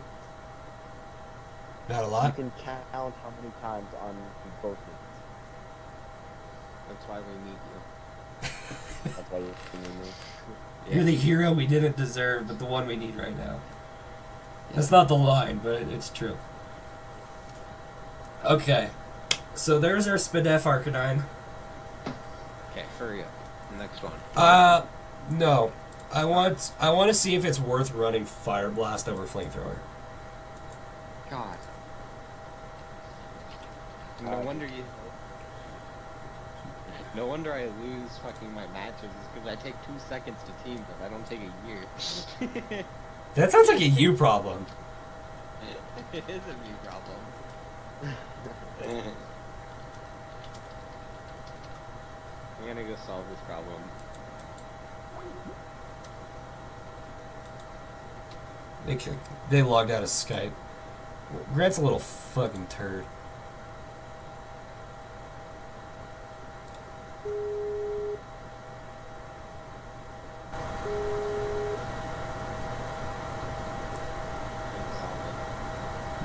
Not a You lot. can count how many times on both hands. That's why we need you. That's why you're seeing me. You're the hero we didn't deserve, but the one we need right now. That's not the line, but it's true. Okay. So there's our Spadef Arcanine. Okay, hurry up. Next one. No. I want to see if it's worth running Fire Blast over Flamethrower. God. No wonder you. No wonder I lose fucking my matches, because I take 2 seconds to team, but I don't take a year. That sounds like a you problem. It is a me problem. I'm gonna go solve this problem. They logged out of Skype. Grant's a little fucking turd.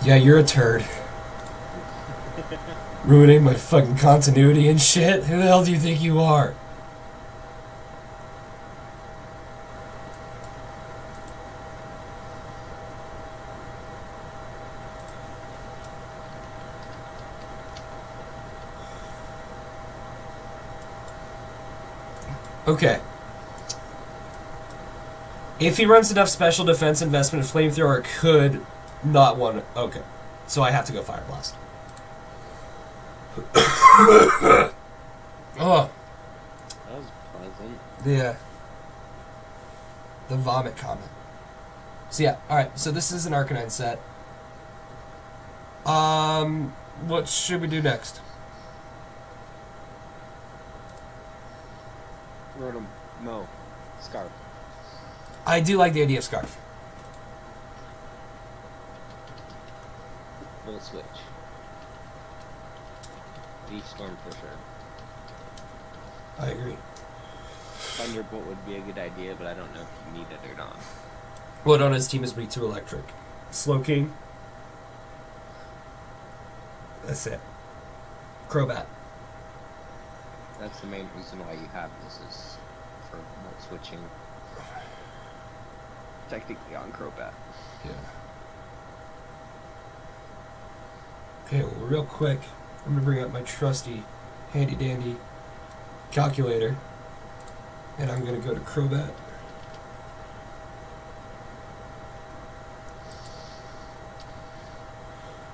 Yeah, you're a turd. Ruining my fucking continuity and shit. Who the hell do you think you are? Okay. If he runs enough special defense investment, flamethrower could not one. Okay. So I have to go Fire Blast. Oh. That was pleasant. Yeah. The vomit comment. So yeah, alright, so this is an Arcanine set. What should we do next? Rotom, Mo, Scarf. I do like the idea of Scarf. Full switch. V-Storm for sure. I agree. Thunderbolt would be a good idea, but I don't know if you need it or not. What on his team is weak to electric? Slowking. That's it. Crobat. That's the main reason why you have this is for not switching. Technically on Crobat. Yeah. Okay, well, real quick, I'm gonna bring up my trusty, handy dandy calculator, and I'm gonna go to Crobat.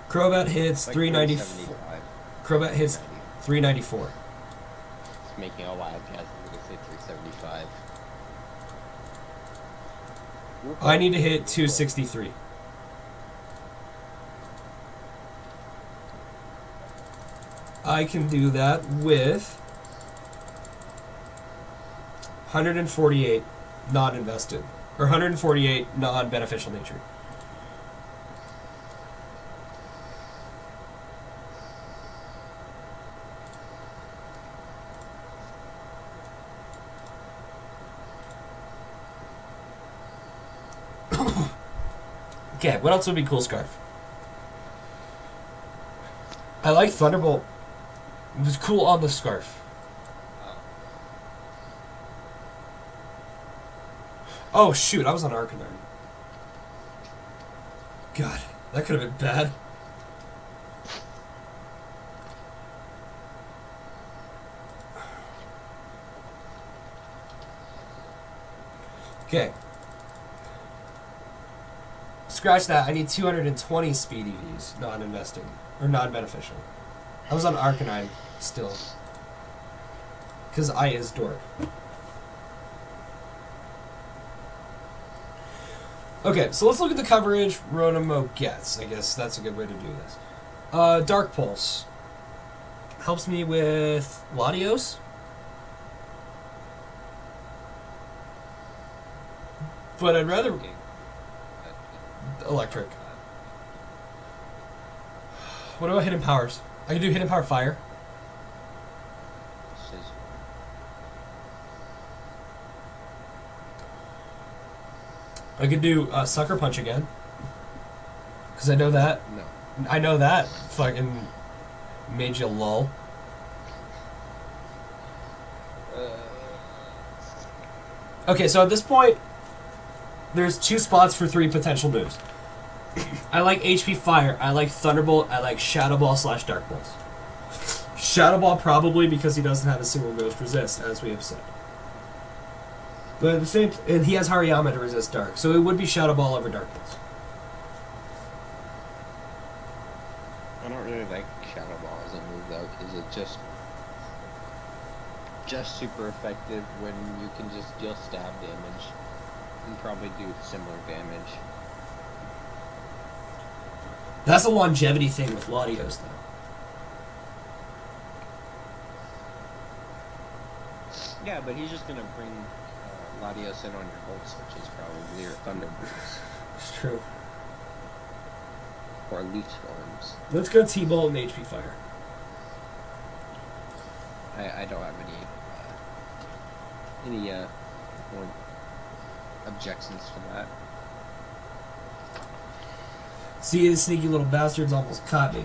Crobat hits Like 394. 375. Crobat hits 394. It's making a wild guess. I'm gonna say 375. I need to hit 263. I can do that with 148 non-invested, or 148 non-beneficial nature. Okay, what else would be cool, Scarf? I like Thunderbolt. It was cool on the Scarf. Oh shoot, I was on Arcanine. God, that could have been bad. Okay. Scratch that. I need 220 speed EVs, non-investing, or non-beneficial. I was on Arcanine still. Because I is dork. Okay, so let's look at the coverage Rotom gets. I guess that's a good way to do this. Dark Pulse. Helps me with Latios. But I'd rather... Electric. What about Hidden Powers? I can do Hidden Power Fire. I could do Sucker Punch again. Because I know that. No. I know that fucking made you lull. Okay, so at this point, there's 2 spots for 3 potential moves. I like HP Fire, I like Thunderbolt, I like Shadow Ball / Dark Pulse. Shadow Ball probably because he doesn't have a single Ghost Resist, as we have said. But at the same and he has Hariyama to resist Dark, so it would be Shadow Ball over Dark Pulse. I don't really like Shadow Ball as a move though, because it's just super effective when you can just deal stab damage and probably do similar damage. That's a longevity thing with Latios, though. Yeah, but he's just gonna bring Latios in on your bolts, which is probably your Thunder Boots. It's true. Or Leaf Storms. Let's go T-Bolt and HP Fire. I don't have any more objections to that. See, the sneaky little bastards almost caught me.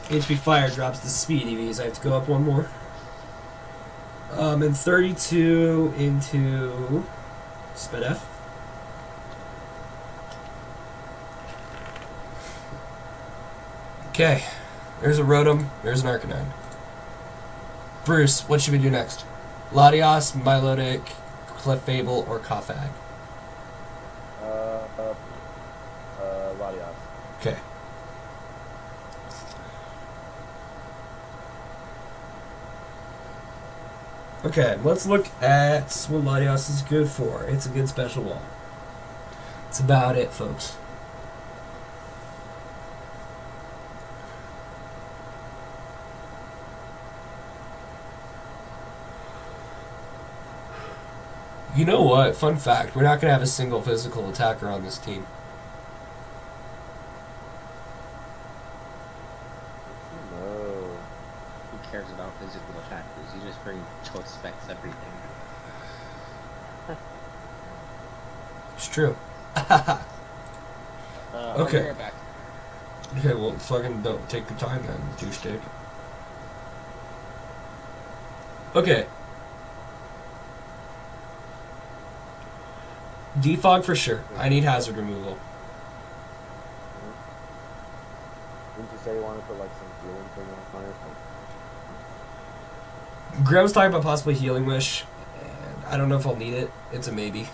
HP Fire drops the speed EVs. I have to go up one more. And 32 into Sped F. Okay. There's a Rotom. There's an Arcanine. Bruce, what should we do next? Latios, Milotic, Clefable, or Kothag? Latios. Okay. Okay, let's look at what Latios is good for. It's a good special wall. That's about it, folks. You know what? Fun fact, we're not going to have a single physical attacker on this team. No. Who cares about physical attackers? You just bring choice specs everything. It's true. I'll Okay. be right back. Okay, well, fucking don't take your time then, douche dick. Okay. Defog for sure. I need hazard removal. Didn't you say you wanted to put like some healing thing on it? Graham's talking about possibly Healing Wish, and I don't know if I'll need it. It's a maybe.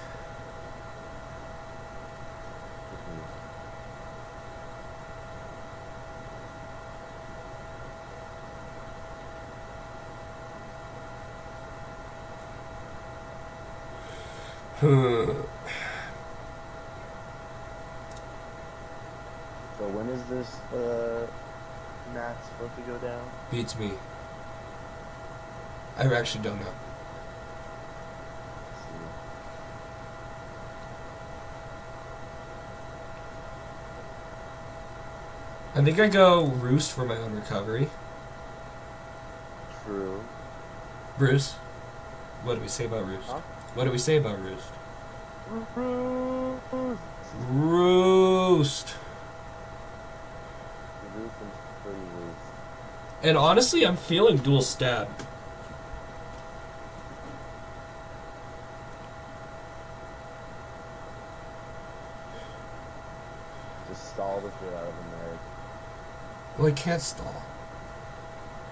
So when is this match supposed to go down? Beats me. I actually don't know. Let's see. I think I go Roost for my own recovery. True. Bruce, what do we say about Roost? Huh? What do we say about Roost? Roost. Roost. The roost is pretty roost. And honestly, I'm feeling dual stab. Just stall the shit out of him there. Well, I can't stall.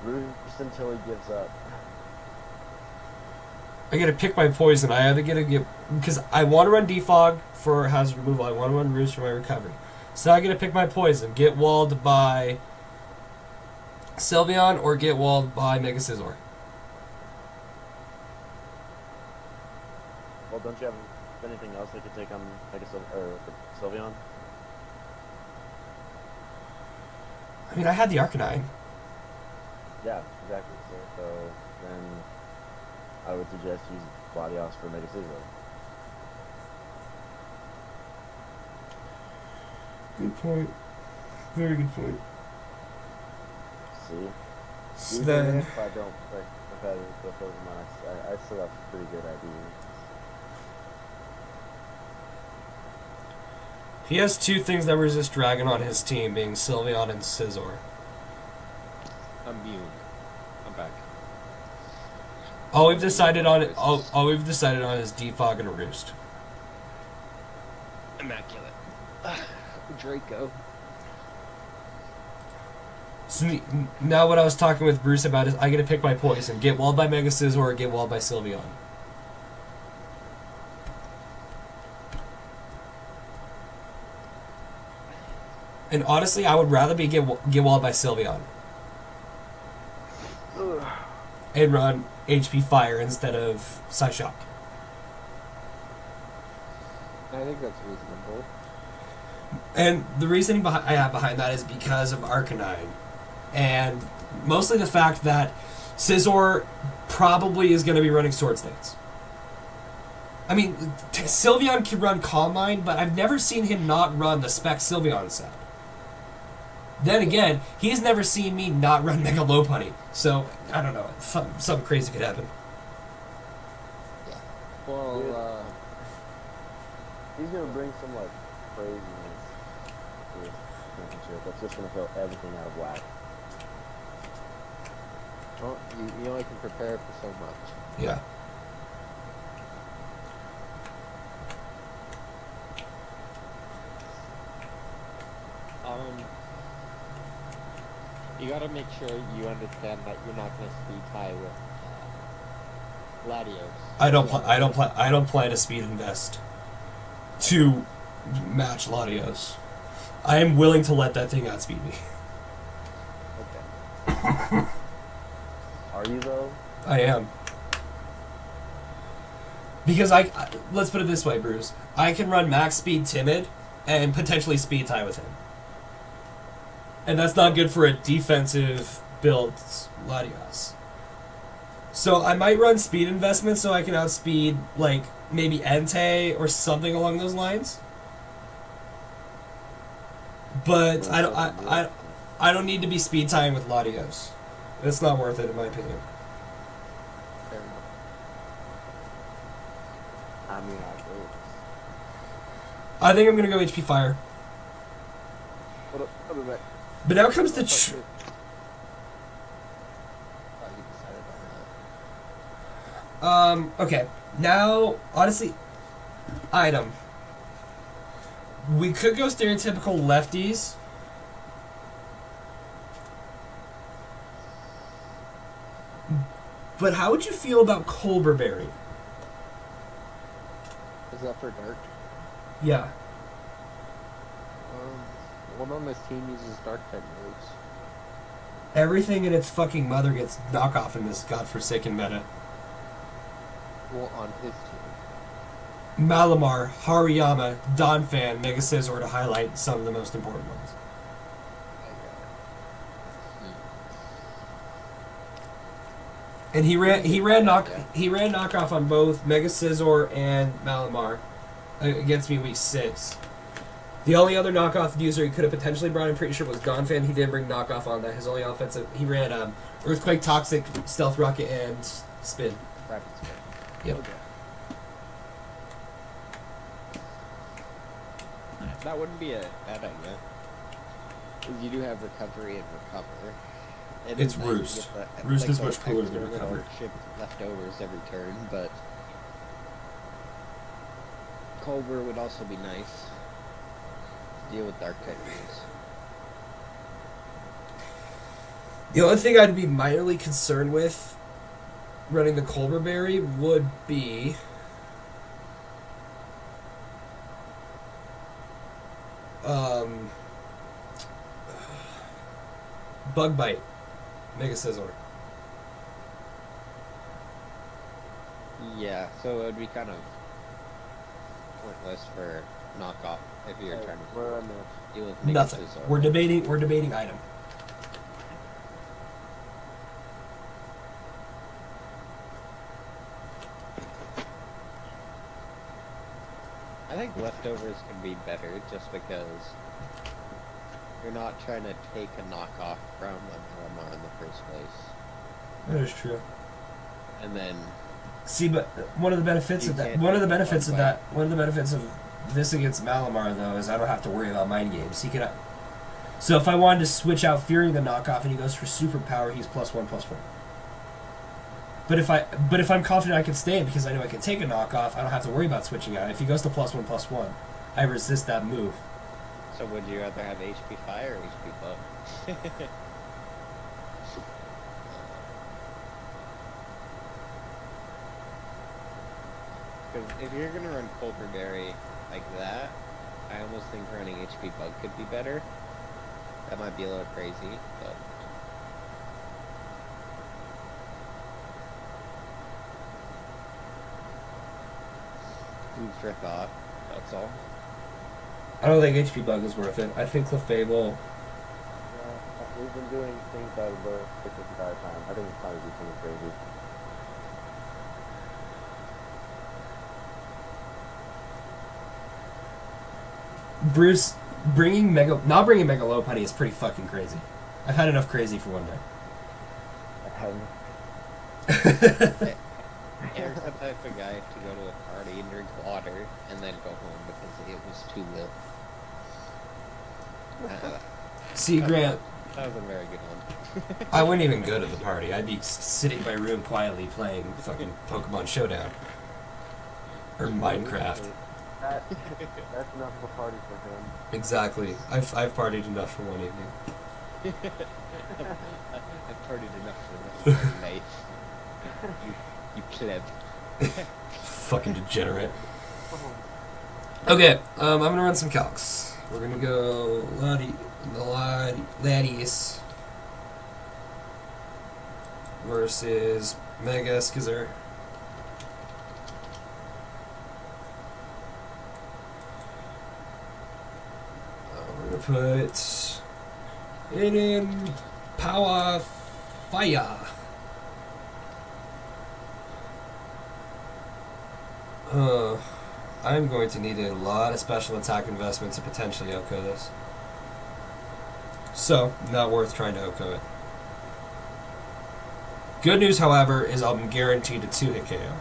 Roost until he gives up. I gotta pick my poison. I either gotta get... Because I want to run Defog for hazard removal. I want to run Roost for my recovery. So I gotta pick my poison. Get walled by Sylveon or get walled by Mega Scizor. Well, don't you have anything else that could take on Sylveon? I mean, I had the Arcanine. Yeah, exactly. So then I would suggest use Latios for Mega Scizor. Good point. Very good point. See? So Even then... if I don't like competitive with Pokemon, I still have pretty good ideas. He has two things that resist Dragon on his team, being Sylveon and Scizor. I'm immune. I'm back. All we've decided on is Defog and a Roost. Immaculate. Draco. So now what I was talking with Bruce about is I get to pick my poison. Get walled by Mega Scizor or get walled by Sylveon. And honestly, I would rather be get walled by Sylveon. And run HP Fire instead of Psyshock. I think that's reasonable. And the reasoning I have behind that is because of Arcanine. And mostly the fact that Scizor probably is going to be running Swords Dance. I mean, Sylveon can run Calm Mind, but I've never seen him not run the Spec Sylveon set. Then again, he's never seen me not run Mega Lopunny. So, I don't know. Something crazy could happen. Well, he's gonna bring some like craziness to this championship. That's just gonna throw everything out of whack. well, you only can prepare for so much. Yeah. You gotta make sure you understand that you're not gonna speed tie with Latios. I don't plan to speed invest to match Latios. I am willing to let that thing outspeed me. Okay. Are you though? I am. Because let's put it this way, Bruce. I can run max speed timid and potentially speed tie with him. And that's not good for a defensive build Latios. So I might run speed investment so I can outspeed, like, maybe Entei or something along those lines. But I don't need to be speed tying with Latios. It's not worth it in my opinion. Fair enough. I mean, I agree. I think I'm gonna go HP Fire. Hold up, I'll be back. But now comes the Oh, you decided on that. okay. Now, honestly, item. We could go stereotypical lefties. But how would you feel about Colberberry? Is that for dark? Yeah. One on this team uses dark type moves. Everything in its fucking mother gets knockoff in this godforsaken meta. Well, on his team. Malamar, Hariyama, Donphan, Mega Scizor to highlight some of the most important ones. And he ran knockoff on both Mega Scizor and Malamar against me week 6. The only other knockoff user he could have potentially brought, I'm pretty sure, was Donphan. He didn't bring knockoff on that. His only offensive, he ran Earthquake, Toxic, Stealth Rocket, and Spin. Rapid spin. Yep. Okay. That wouldn't be a bad idea. 'Cause you do have recovery and recover. And It's nice to Roost. get the- Roost like is the much cooler than extra little recover. Chip leftovers every turn, but Culver would also be nice to deal with dark type moves. The only thing I'd be minorly concerned with running the Colberberry would be Bug Bite, Mega Scizor. Yeah, so it would be kind of pointless for knockoff if you're trying to Where am I? deal with Mega Nothing. Scizor. We're debating item. I think leftovers can be better just because you're not trying to take a knockoff from a Malamar in the first place. That is true. And then See, but one of the benefits You of that, can't one of the take benefits of one that, one of the benefits of this against Malamar though is I don't have to worry about mind games. He can. So if I wanted to switch out Fury the knockoff and he goes for superpower, he's +1/+1. But if I'm confident I can stay it because I know I can take a knockoff, I don't have to worry about switching out. If he goes to +1/+1, I resist that move. So would you rather have HP Fire or HP Bug? Because if you're going to run Colberberry like that, I almost think running HP Bug could be better. That might be a little crazy, but... Food for thought, that's all. I don't think HP Bug is worth it. I think Clefable. Yeah, we've been doing things that are low this entire time. I think it's time to do something crazy. Bruce, not bringing Mega Lopunny is pretty fucking crazy. I've had enough crazy for one day. Eric's the type of guy to go to a party and drink water and then go home because it was too lit. See, Grant, That was a very good one. I wouldn't even go to the party. I'd be sitting in my room quietly playing fucking Pokemon Showdown. Or Minecraft. That's enough of a party for him. Exactly. I've partied enough for one evening. I've partied enough for the rest of my life. You pleb. Fucking degenerate. Okay, I'm gonna run some calcs. We're gonna go Ladius versus Mega Skizzer. We're gonna put it in Power Fire. I'm going to need a lot of special attack investments to potentially OHKO this. So, not worth trying to OHKO it. Good news, however, is I'm guaranteed a 2-hit KO.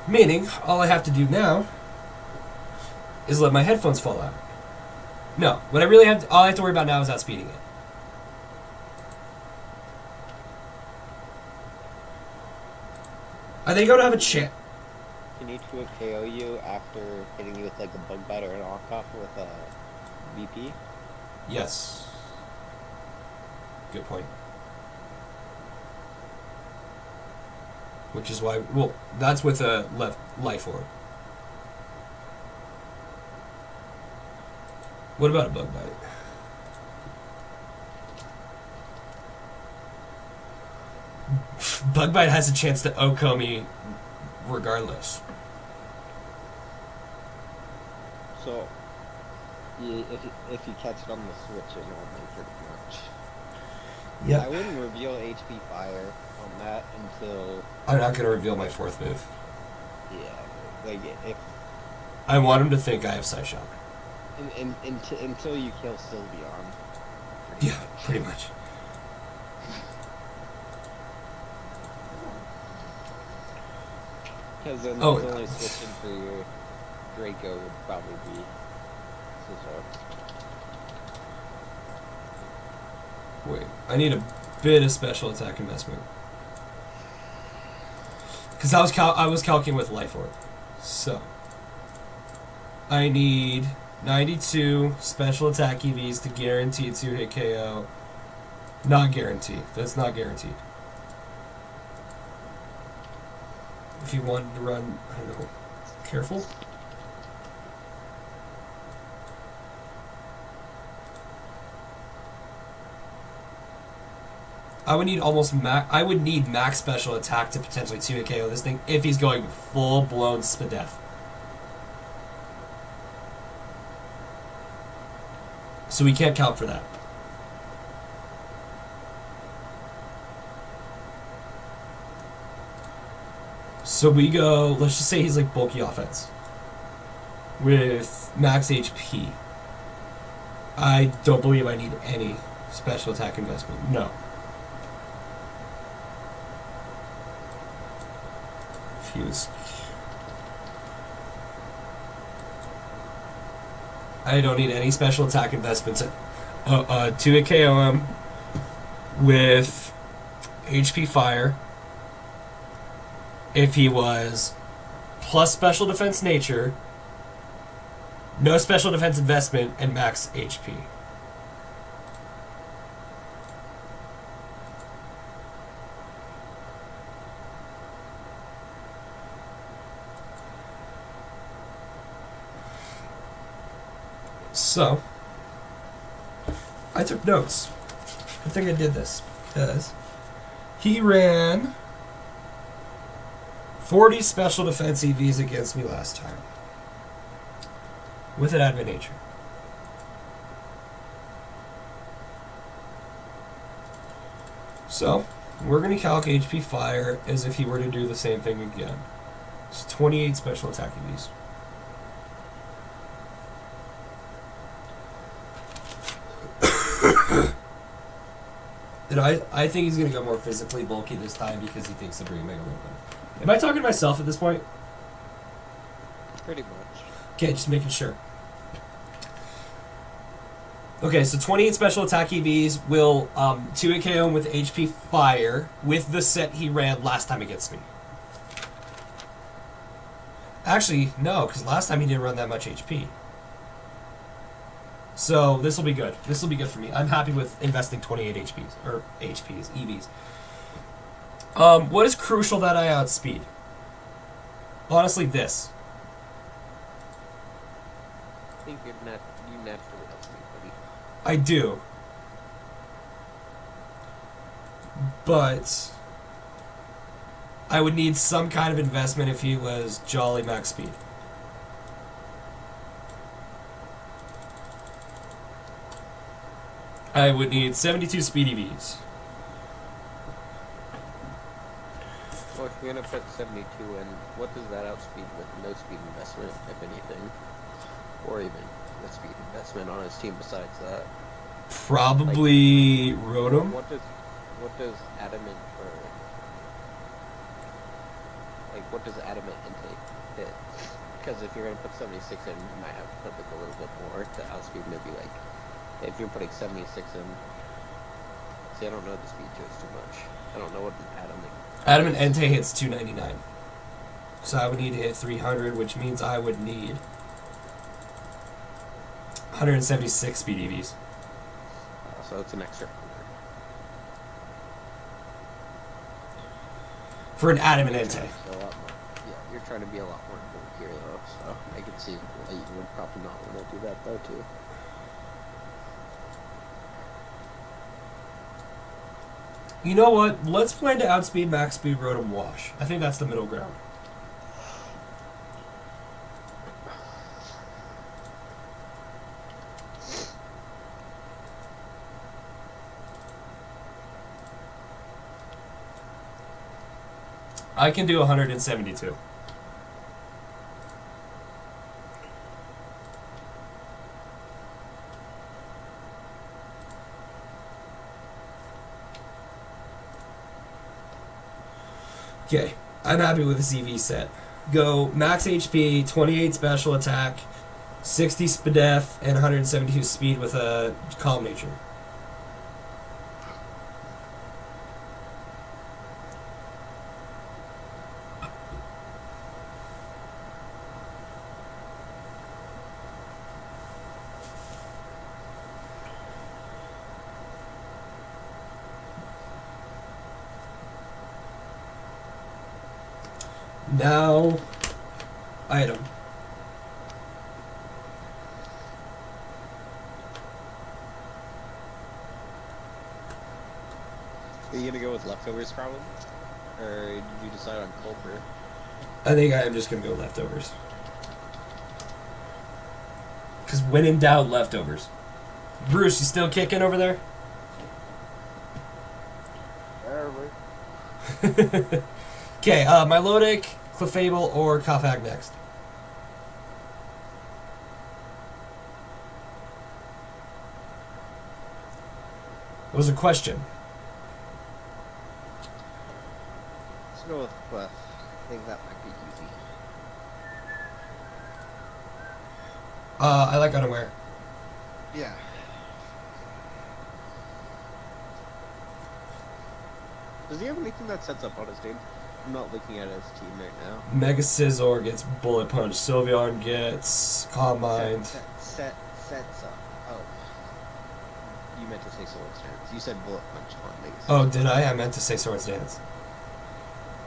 Meaning, all I have to do now is let my headphones fall out. No, what I really have to, all I have to worry about now is outspeeding it. I think I would have a chance. Can you 2 KO you after hitting you with like a bug bite or an knockoff with a VP? Yes. Good point. Which is why, well, that's with a left life orb. What about a bug bite? Bug bite has a chance to OHKO me regardless. So, if you catch it on the switch, it won't make pretty much. Yeah. I wouldn't reveal HP Fire on that until... I'm not going to reveal my 4th move. Yeah, like if... I want him to think I have Side Shot. Until you kill Sylveon. Yeah, pretty much. Because then Oh, the only switching for your Draco would probably be Scizor. Wait, I need a bit of special attack investment. Because I was calculating with Life Orb. So, I need 92 special attack EVs to guarantee a 2-hit KO. Not guaranteed. That's not guaranteed. If you wanted to run, I don't know, careful. I would need I would need max special attack to potentially 2-hit KO this thing if he's going full blown Spadef. So we can't count for that. So we go, let's just say he's like bulky offense with max HP. I don't believe I need any special attack investment. No. If he was... I don't need any special attack investments. 2-hit KO him with HP Fire. If he was plus special defense nature, no special defense investment, and max HP. So, I took notes. I think I did this because he ran 40 special defense EVs against me last time with an advent nature. So, we're going to calc HP Fire as if he were to do the same thing again. It's 28 special attack EVs. And I think he's going to go more physically bulky this time because he thinks he'll bring Mega Movement. Am I talking to myself at this point? Pretty much. Okay, just making sure. Okay, so 28 special attack EVs will 2-hit KO him with HP Fire with the set he ran last time against me. Actually, no, because last time he didn't run that much HP. So this will be good. This will be good for me. I'm happy with investing 28 HPs or EVs. What is crucial that I outspeed? Honestly, this. I think you naturally outspeed, buddy. I do. But I would need some kind of investment if he was jolly max speed. I would need 72 speed EVs. Well, if you're gonna put 72 in, what does that outspeed with no speed investment, if anything? Or even with speed investment on his team besides that? Probably Rotom. What does adamant for what does adamant intake hit? Because if you're gonna put 76 in, you might have to put like a little bit more to outspeed. Maybe like if you're putting 76 in. See, I don't know the speed choice too much. I don't know what the Adamant Entei hits 299. So I would need to hit 300, which means I would need 176 speed EVs. So it's an extra 100. For an Adamant Entei. So a lot more. Yeah, you're trying to be a lot more bulk here though, so I can see why you would probably not want to do that though too. You know what? Let's plan to outspeed max speed Rotom Wash. I think that's the middle ground. I can do 172. Okay, I'm happy with this EV set. Go max HP, 28 special attack, 60 Spadef, and 172 speed with a Calm Nature. Now, item. Are you gonna go with leftovers probably? Or did you decide on Culper? I think I am just going to go leftovers. Because when in doubt, leftovers. Bruce, you still kicking over there? Okay, Milotic, Clefable, or Kafag next? It was a question. Let's go with Clef. I think that might be easy. I like Unaware. Yeah. Does he have anything that sets up on his team? I'm not looking at his team right now. Mega Scizor gets Bullet Punch. Sylveon gets Calm Mind. Sets up. Oh. You meant to say Swords Dance. You said Bullet Punch on Mega Scizor. Oh, did I? I meant to say Swords Dance.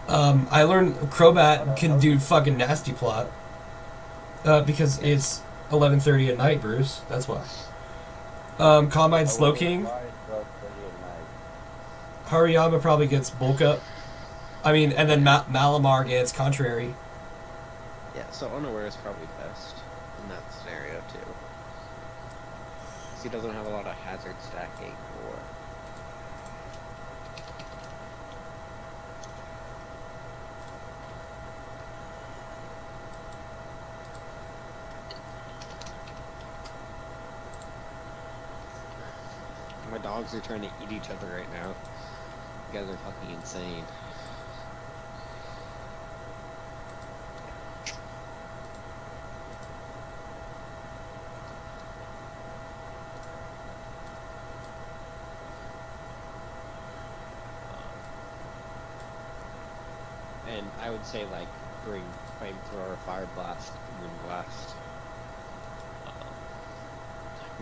I learned Crobat can do fucking Nasty Plot. Because it's 11:30 at night, Bruce. That's why. Calm Mind Slowking. Hariyama probably gets Bulk Up. I mean, and then Malamar gets Contrary. Yeah, so Unaware is probably best in that scenario too. Because he doesn't have a lot of hazard stacking or... My dogs are trying to eat each other right now. You guys are fucking insane. And I would say, like, bring Flamethrower, Fire Blast, Moon Blast.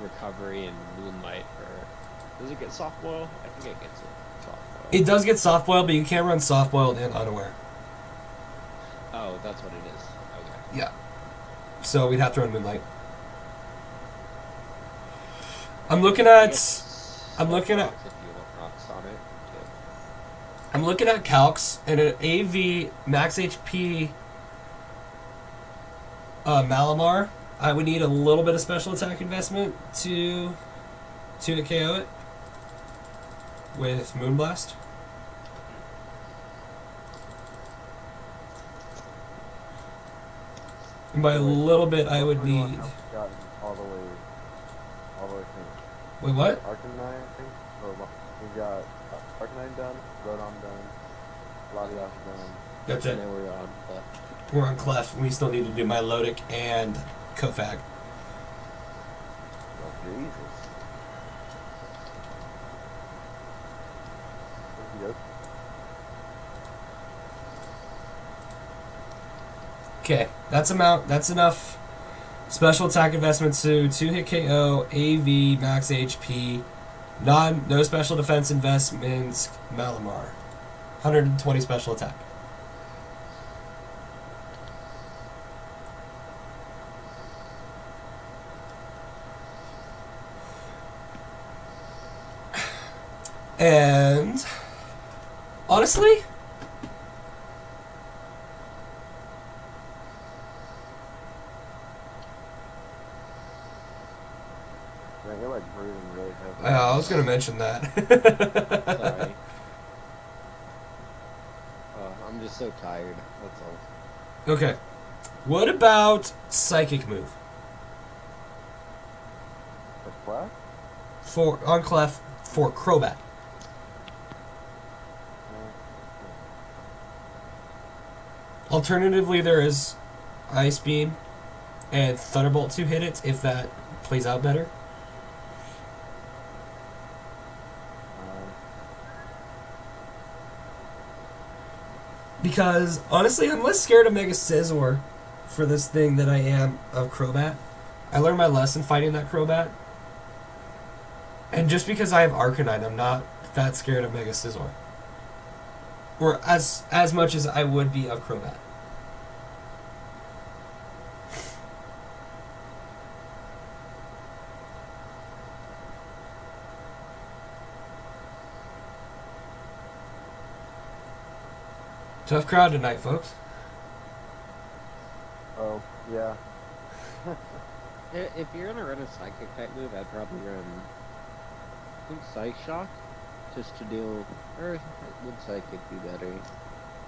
recovery and moonlight for. Does it get soft boil? I think it gets it soft boil. It does get soft boiled, but you can't run soft boiled and unaware. Oh, that's what it is. Okay. Yeah. So we'd have to run moonlight. I'm looking at If you want rocks on it. Too. I'm looking at calcs and an AV max HP Malamar. I would need a little bit of special attack investment to KO it with Moonblast. And by a little bit, I would need. Gotten all the way through. Wait, what? Arcanine, I think. We've got Arcanine done, Rodon done, Latias done. That's And it. then we're on Clef. We're on Clef. We still need to do Milotic and Kofag. Oh, Jesus. Yep. Okay, that's enough special attack investments to 2-hit KO, AV, max HP, no special defense investments, Malamar. 120 special attack. And honestly, Man, you're like breathing really heavy. I was gonna mention that. Sorry. I'm just so tired. That's all. Okay, what about Psychic Move For Clef? on Clef for Crobat? Alternatively, there is Ice Beam and Thunderbolt to hit it if that plays out better. Because honestly, I'm less scared of Mega Scizor for this thing than I am of Crobat. I learned my lesson fighting that Crobat. And just because I have Arcanine, I'm not that scared of Mega Scizor. Or as much as I would be of Crobat. Tough crowd tonight, folks. Oh, yeah. If you're gonna run a psychic type move, I'd probably run. I think Psych Shock, just to deal. Or would Psychic be better?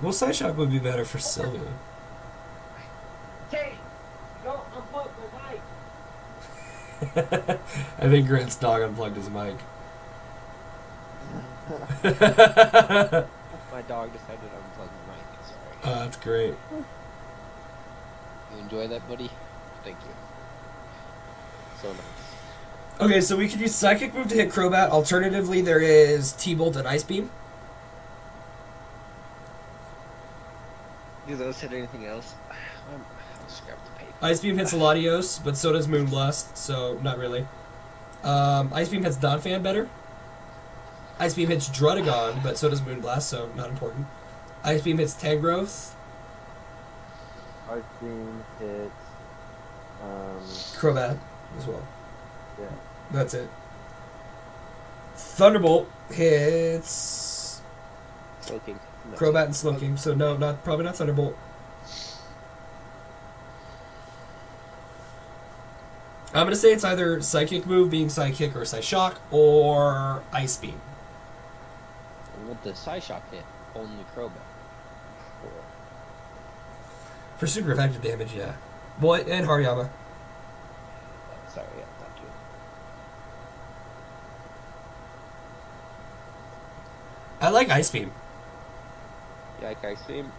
Well, Psyshock would be better for Sylvia. Hey, don't unplug the mic. I think Grant's dog unplugged his mic. My dog decided to unplug the mic. Sorry. That's great. You enjoy that, buddy? Thank you. So nice. Okay, so we could use Psychic Move to hit Crobat. Alternatively, there is T-Bolt and Ice Beam. Do those hit anything else? I'll scrap the paper. Ice Beam hits Latios, but so does Moonblast, so not really. Ice Beam hits Donphan better. Ice Beam hits Druddigon, but so does Moonblast, so not important. Ice Beam hits Tangrowth. Ice Beam hits, Crobat as well. yeah. That's it. Thunderbolt hits Smoking. No. Crobat and Slowking, so no, probably not Thunderbolt. I'm gonna say it's either Psychic Move being Psychic or Psyshock or Ice Beam. And with the Psyshock hit, only Crobat. For super effective damage, yeah. Well, and Hariyama. Sorry, yeah, not you. I like Ice Beam You like Ice Beam?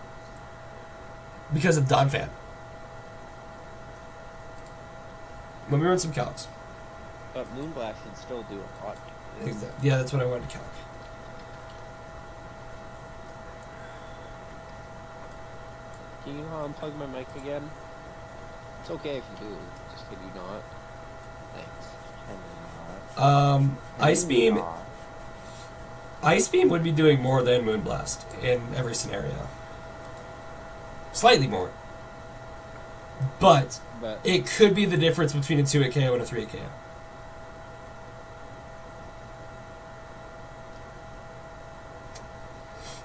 because of Donphan. Let me run some calcs. But Moonblast should still do a lot. Yeah, that's what I wanted to calc. Can you unplug my mic again? It's okay if you do, just could you not? Thanks. Ice Beam. Ice Beam would be doing more than Moonblast in every scenario. Slightly more. But it could be the difference between a 2-hit KO and a 3-hit KO.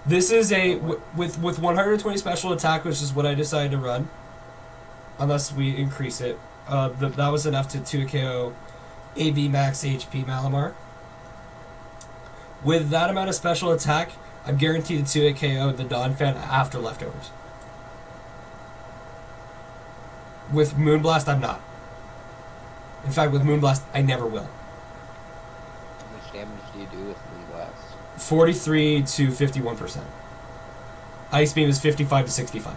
This is a with 120 special attack, which is what I decided to run. Unless we increase it, that was enough to 2-hit KO AV max HP Malamar. With that amount of special attack, I'm guaranteed to 2-hit KO the Dawn Fan after leftovers. With Moonblast, I'm not. In fact, with Moonblast, I never will. How much damage do you do with Moonblast? 43 to 51%. Ice Beam is 55 to 65.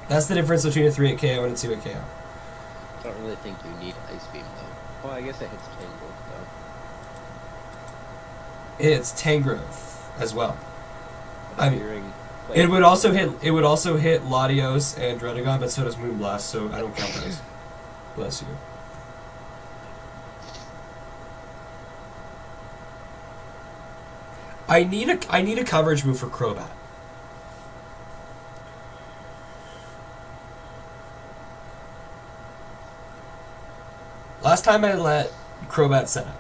That's the difference between a 3-hit KO and a 2-hit KO. I don't really think you need Ice Beam, though. Well, I guess it hits Tangrowth, though. It hits Tangrowth as well. I mean, it would also hit Latios and Dredagon, but so does Moonblast, so I don't count those. Bless you. I need a coverage move for Crobat. Last time I let Crobat set up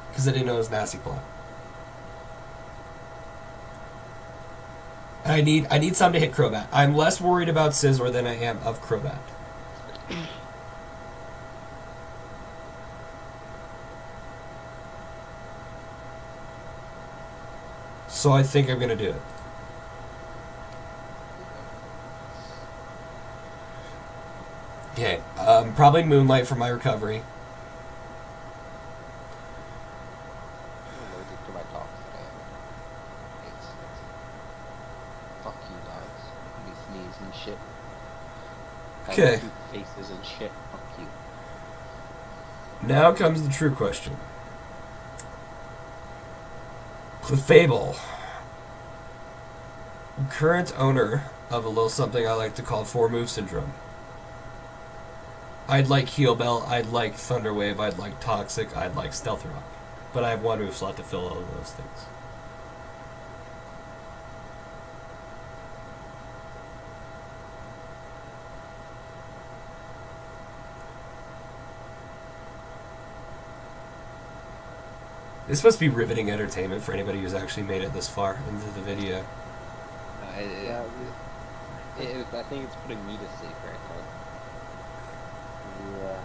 because I didn't know it was Nasty Plot. I need something to hit Crobat. I'm less worried about Scizor than I am of Crobat. So I think I'm gonna do it. Okay, probably Moonlight for my recovery. I'm allergic to my talk today. Fuck you, dogs. You sneeze and shit. Okay. Faces and shit. Fuck you. Now comes the true question. Clefable. Current owner of a little something I like to call 4-move syndrome. I'd like Heal Bell, I'd like Thunder Wave, I'd like Toxic, I'd like Stealth Rock. But I have one move slot to fill all of those things. This must be riveting entertainment for anybody who's actually made it this far into the video. I think it's putting me to sleep right now. Yeah.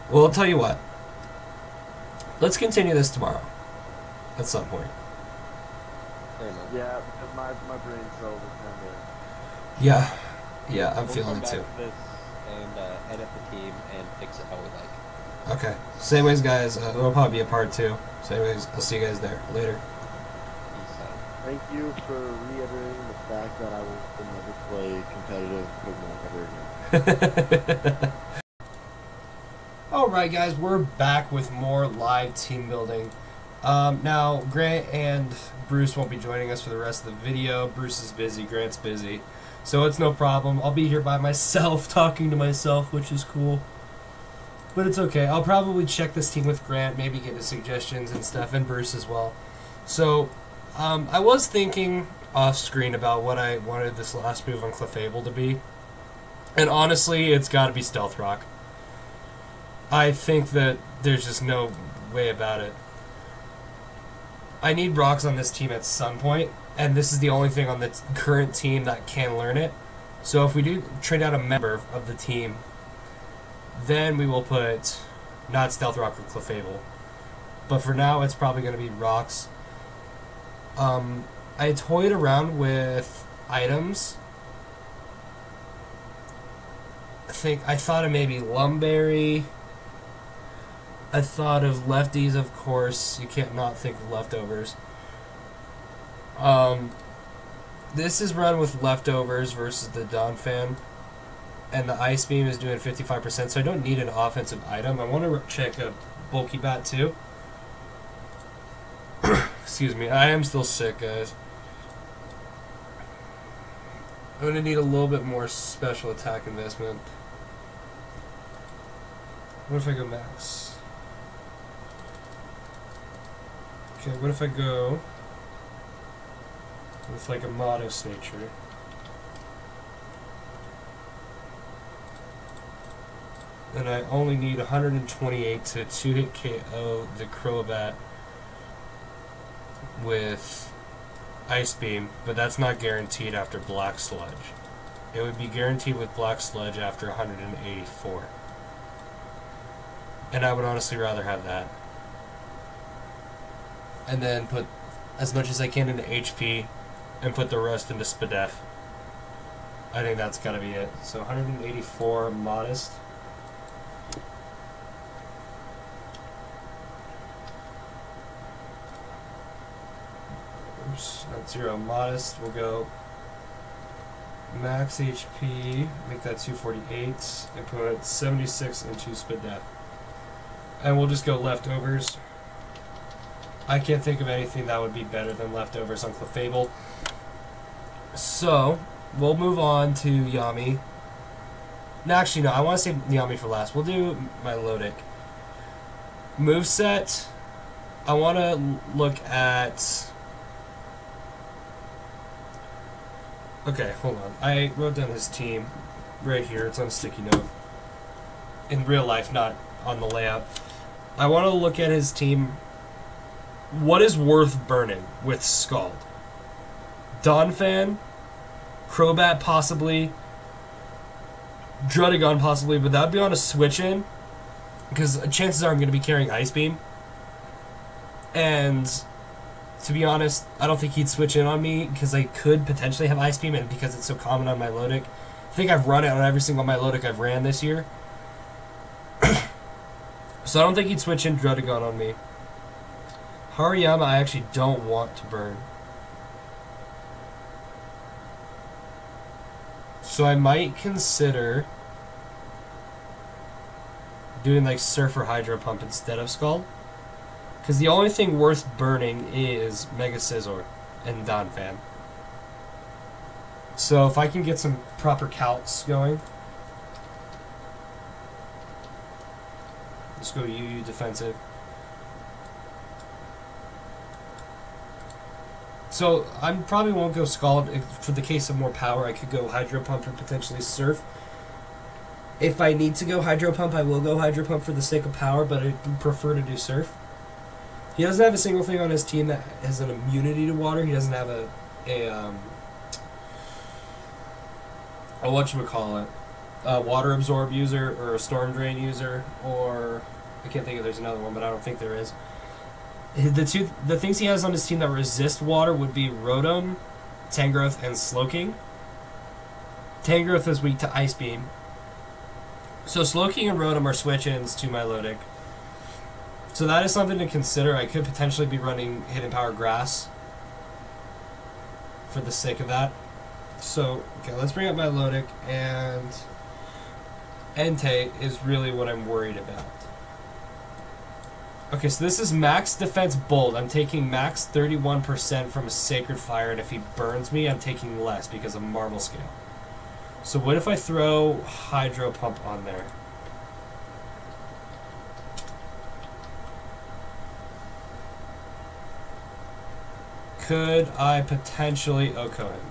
Well, I'll tell you what. Let's continue this tomorrow. At some point. Fair enough. Yeah, because my brain cells are kind of... Yeah, I'm We'll feeling come it too. back to this and edit the team and fix it how we like. Okay. Same ways, guys. It'll probably be a part 2. Same ways. I'll see you guys there. Later. Peace out. Thank you for reiterating the fact that I will never play competitive Pokemon ever again. Alright, guys. We're back with more live team building. Now, Grant and Bruce won't be joining us for the rest of the video. Bruce is busy. Grant's busy. So it's no problem. I'll be here by myself, talking to myself, which is cool. But it's okay. I'll probably check this team with Grant, maybe get his suggestions and stuff, and Bruce as well. So, I was thinking off screen about what I wanted this last move on Clefable to be. And honestly, it's got to be Stealth Rock. I think that there's just no way about it. I need rocks on this team at some point, and this is the only thing on the current team that can learn it. So if we do trade out a member of the team, then we will put not Stealth Rock or Clefable. But for now, it's probably going to be rocks. I toyed around with items. I thought of maybe Lumberry. I thought of lefties, of course. You can't not think of leftovers. This is run with leftovers versus the Donphan. And the Ice Beam is doing 55%, so I don't need an offensive item. I want to check a Bulky Bat too. Excuse me, I am still sick, guys. I'm gonna need a little bit more special attack investment. What if I go max? Okay, what if I go with like a modest nature? And I only need 128 to 2-hit KO the Crobat with Ice Beam, but that's not guaranteed after Black Sludge. It would be guaranteed with Black Sludge after 184. And I would honestly rather have that. And then put as much as I can into HP and put the rest into Spadef. I think that's gotta be it. So 184 modest. Oops, not 0. Modest. We'll go max HP, make that 248, and put 76 into Spadef. And we'll just go leftovers. I can't think of anything that would be better than leftovers on Clefable. So, we'll move on to Yami. No, actually, no, I want to save Yami for last. We'll do Milotic. Moveset, I want to look at... Okay, hold on. I wrote down his team right here. It's on a sticky note. In real life, not on the layout. I want to look at his team. What is worth burning with Scald? Donphan, Crobat possibly, Druddigon possibly, but that would be on a switch-in, because chances are I'm going to be carrying Ice Beam. And to be honest, I don't think he'd switch in on me, because I could potentially have Ice Beam, and because it's so common on Milotic. I think I've run it on every single Milotic I've ran this year. So I don't think he'd switch in Druddigon on me. Hariyama I actually don't want to burn. So I might consider doing like Surf or Hydro Pump instead of Scald. Because the only thing worth burning is Mega Scizor and Donphan. So if I can get some proper calcs going. Let's go UU defensive. So I probably won't go Scald. For the case of more power, I could go Hydro Pump and potentially Surf. If I need to go Hydro Pump, I will go Hydro Pump for the sake of power, but I prefer to do Surf. He doesn't have a single thing on his team that has an immunity to water. He doesn't have a whatchamacallit, a Water Absorb user or a Storm Drain user, or I can't think if there's another one, but I don't think there is. The things he has on his team that resist water would be Rotom, Tangrowth, and Slowking. Tangrowth is weak to Ice Beam. So Slowking and Rotom are switch-ins to Milotic. So that is something to consider. I could potentially be running Hidden Power Grass for the sake of that. So, okay, let's bring up Milotic, and Entei is really what I'm worried about. Okay, so this is max defense bold. I'm taking max 31% from a Sacred Fire, and if he burns me, I'm taking less because of Marble Scale. So what if I throw Hydro Pump on there? Could I potentially OHKO him?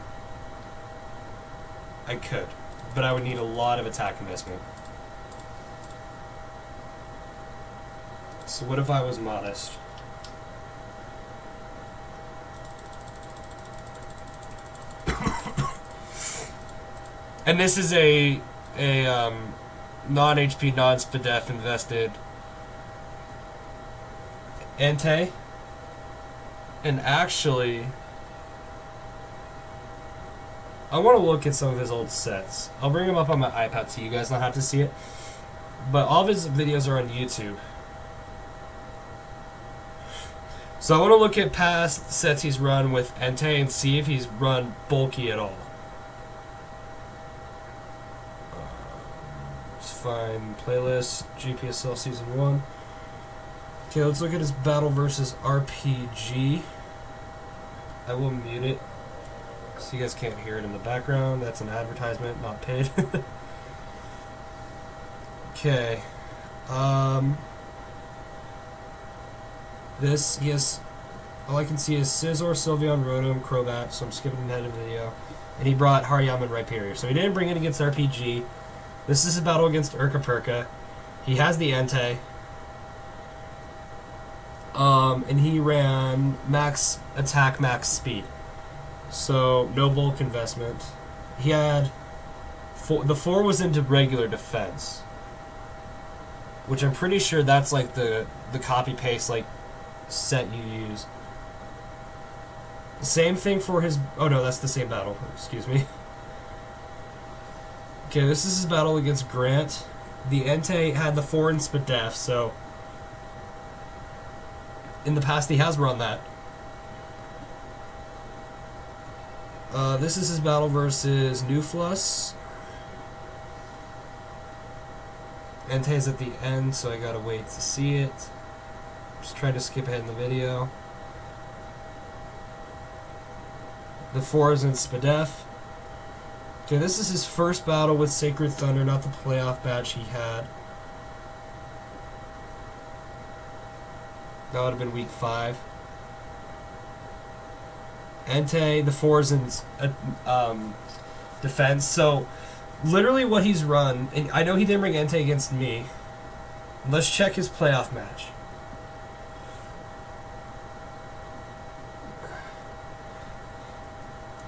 I could, but I would need a lot of attack investment. So what if I was modest? And this is a non-HP, non-Spadef invested Entei. And actually, I want to look at some of his old sets. I'll bring them up on my iPad so you guys don't have to see it. But all of his videos are on YouTube. So I want to look at past sets he's run with Entei and see if he's run bulky at all. Let's find playlist, GPSL Season 1. Okay, let's look at his battle versus RPG. I will mute it. So you guys can't hear it in the background. That's an advertisement, not paid. Okay. This, he has, all I can see is Scizor, Sylveon, Rotom, Crobat, so I'm skipping ahead of the video. And he brought Hariyama and Rhyperior. So he didn't bring it against RPG. This is his battle against Urka-Perka. He has the Entei. And he ran max attack, max speed. So, no bulk investment. He had... the 4 was into regular defense. Which I'm pretty sure that's like the copy-paste like set you use. Same thing for his... oh no, that's the same battle. Excuse me. Okay, this is his battle against Grant. The Entei had the 4 in Spadef, so... in the past he has run that. This is his battle versus Nuflus. Entei's at the end, so I gotta wait to see it. Just trying to skip ahead in the video. The 4 is in Spadef. Okay, this is his first battle with Sacred Thunder, not the playoff badge he had. That would have been week 5. Entei, the 4 is in defense, so literally what he's run, and I know he didn't bring Entei against me. Let's check his playoff match.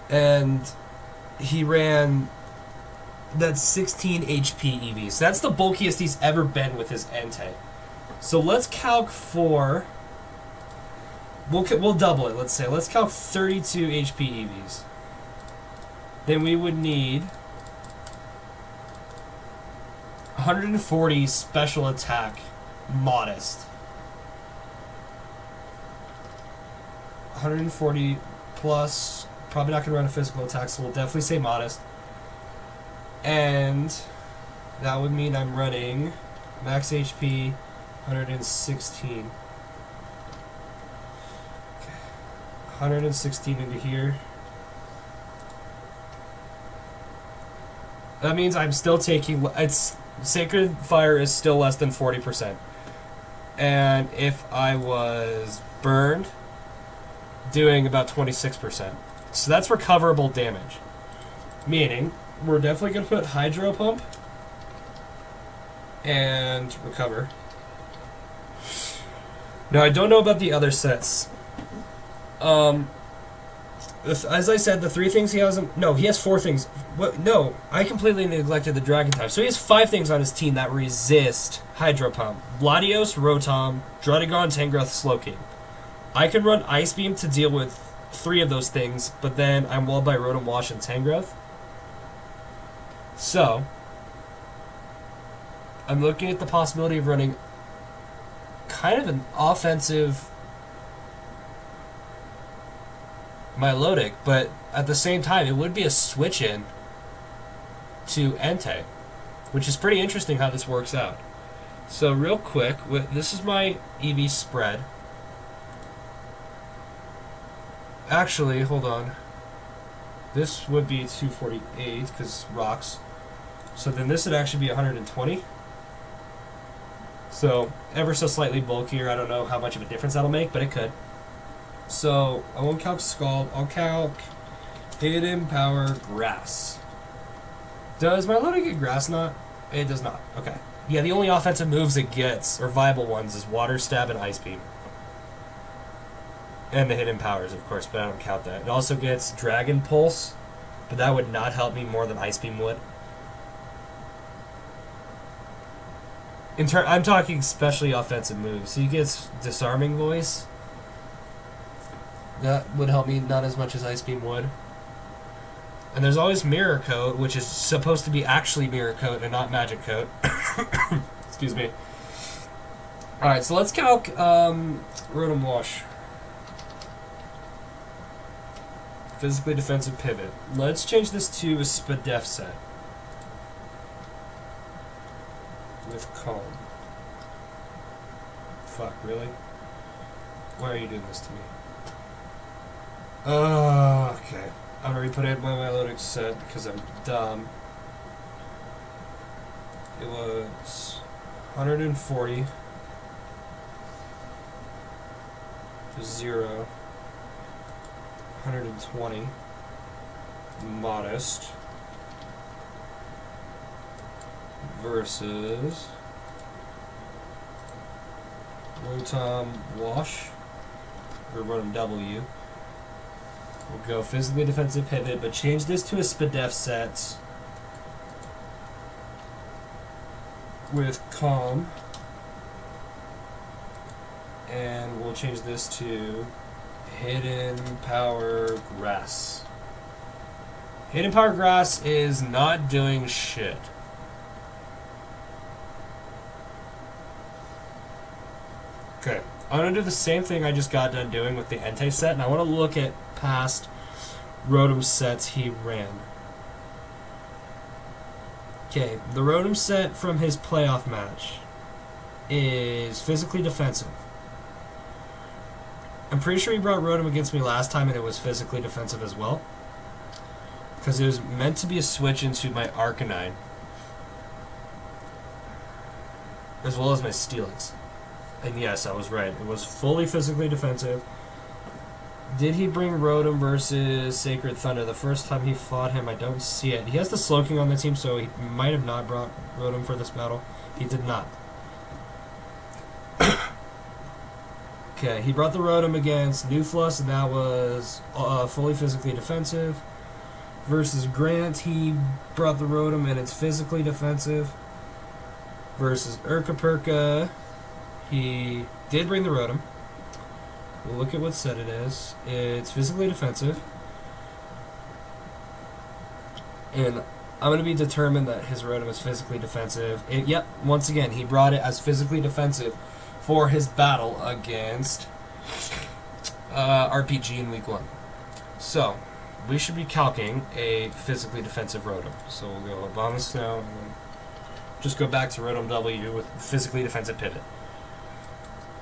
And he ran that 16 HP EV. So that's the bulkiest he's ever been with his Entei. So let's calc for... We'll double it, let's say. Let's calc 32 HP EVs. Then we would need 140 special attack modest. 140 plus, probably not going to run a physical attack, so we'll definitely say modest. And that would mean I'm running max HP 116. 116 into here. That means I'm still taking... it's Sacred Fire is still less than 40%. And if I was burned, doing about 26%. So that's recoverable damage. Meaning, we're definitely going to put Hydro Pump and Recover. Now, I don't know about the other sets. As I said, the 3 things he has... no, he has 4 things. What? No, I completely neglected the Dragon type. So he has 5 things on his team that resist Hydro Pump. Latios, Rotom, Druddigon, Tangrowth, Slowking. I could run Ice Beam to deal with 3 of those things, but then I'm walled by Rotom Wash and Tangrowth. So, I'm looking at the possibility of running kind of an offensive Milotic, but at the same time, it would be a switch-in to Entei, which is pretty interesting how this works out. So real quick, this is my EV spread. Actually, hold on. This would be 248, because rocks. So then this would actually be 120. So, ever so slightly bulkier. I don't know how much of a difference that'll make, but it could. So, I won't calc Scald. I'll calc Hidden Power Grass. Does my loading get Grass Knot? It does not. Okay. Yeah, the only offensive moves it gets, or viable ones, is Water Stab and Ice Beam. And the Hidden Powers, of course, but I don't count that. It also gets Dragon Pulse, but that would not help me more than Ice Beam would. I'm talking especially offensive moves. He gets Disarming Voice. That would help me not as much as Ice Beam would. And there's always Mirror Coat, which is supposed to be actually Mirror Coat and not Magic Coat. Excuse me. Alright, so let's calc Rotom Wash. Physically defensive pivot. Let's change this to a Spadef set. With Calm. Fuck, really? Why are you doing this to me? Okay. I'm gonna re-put it in my loading set because I'm dumb. It was 140 to 0, 120, modest, versus Rotom Wash, or Rotom W. We'll go physically defensive pivot, but change this to a Spadef set with Calm. And we'll change this to Hidden Power Grass. Hidden Power Grass is not doing shit. Okay, I'm going to do the same thing I just got done doing with the Entei set, and I want to look at past Rotom sets he ran. Okay, the Rotom set from his playoff match is physically defensive. I'm pretty sure he brought Rotom against me last time and it was physically defensive as well. Because it was meant to be a switch into my Arcanine. As well as my Steelix. And yes, I was right. It was fully physically defensive. Did he bring Rotom versus Sacred Thunder? The first time he fought him, I don't see it. He has the Slowking on the team, so he might have not brought Rotom for this battle. He did not. Okay, he brought the Rotom against Nuflus, and that was fully physically defensive. Versus Grant, he brought the Rotom, and it's physically defensive. Versus Urka-Perka, he did bring the Rotom. We'll look at what set it is. It's physically defensive. And I'm going to be determined that his Rotom is physically defensive. Yep, once again, he brought it as physically defensive for his battle against RPG in week 1. So, we should be calcing a physically defensive Rotom. So we'll go Abomasnow, and then just go back to Rotom W with physically defensive pivot.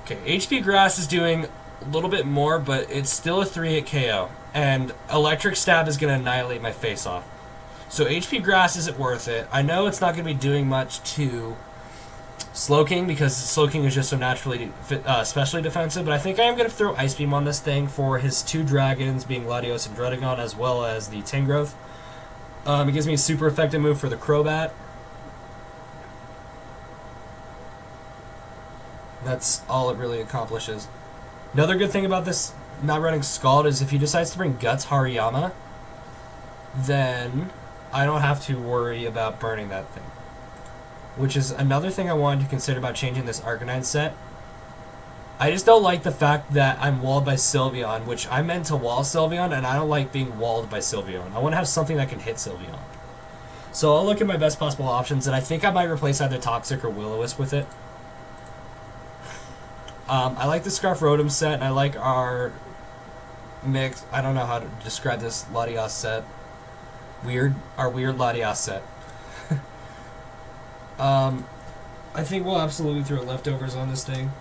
Okay, HP Grass is doing a little bit more, but it's still a 3-hit KO. And Electric Stab is going to annihilate my face off. So HP Grass isn't worth it. I know it's not going to be doing much to Slowking, because Slowking is just so naturally especially defensive, but I think I am going to throw Ice Beam on this thing for his 2 dragons, being Latios and Druddigon, as well as the Tangrowth. It gives me a super effective move for the Crobat. That's all it really accomplishes. Another good thing about this not running Scald is if he decides to bring Guts Hariyama, then I don't have to worry about burning that thing. Which is another thing I wanted to consider about changing this Arcanine set. I just don't like the fact that I'm walled by Sylveon, which I meant to wall Sylveon, and I don't like being walled by Sylveon. I want to have something that can hit Sylveon. So I'll look at my best possible options, and I think I might replace either Toxic or Will-O-Wisp with it. I like the Scarf Rotom set, and I like our mix. I don't know how to describe this Latias set. Our weird Latias set. I think we'll absolutely throw leftovers on this thing.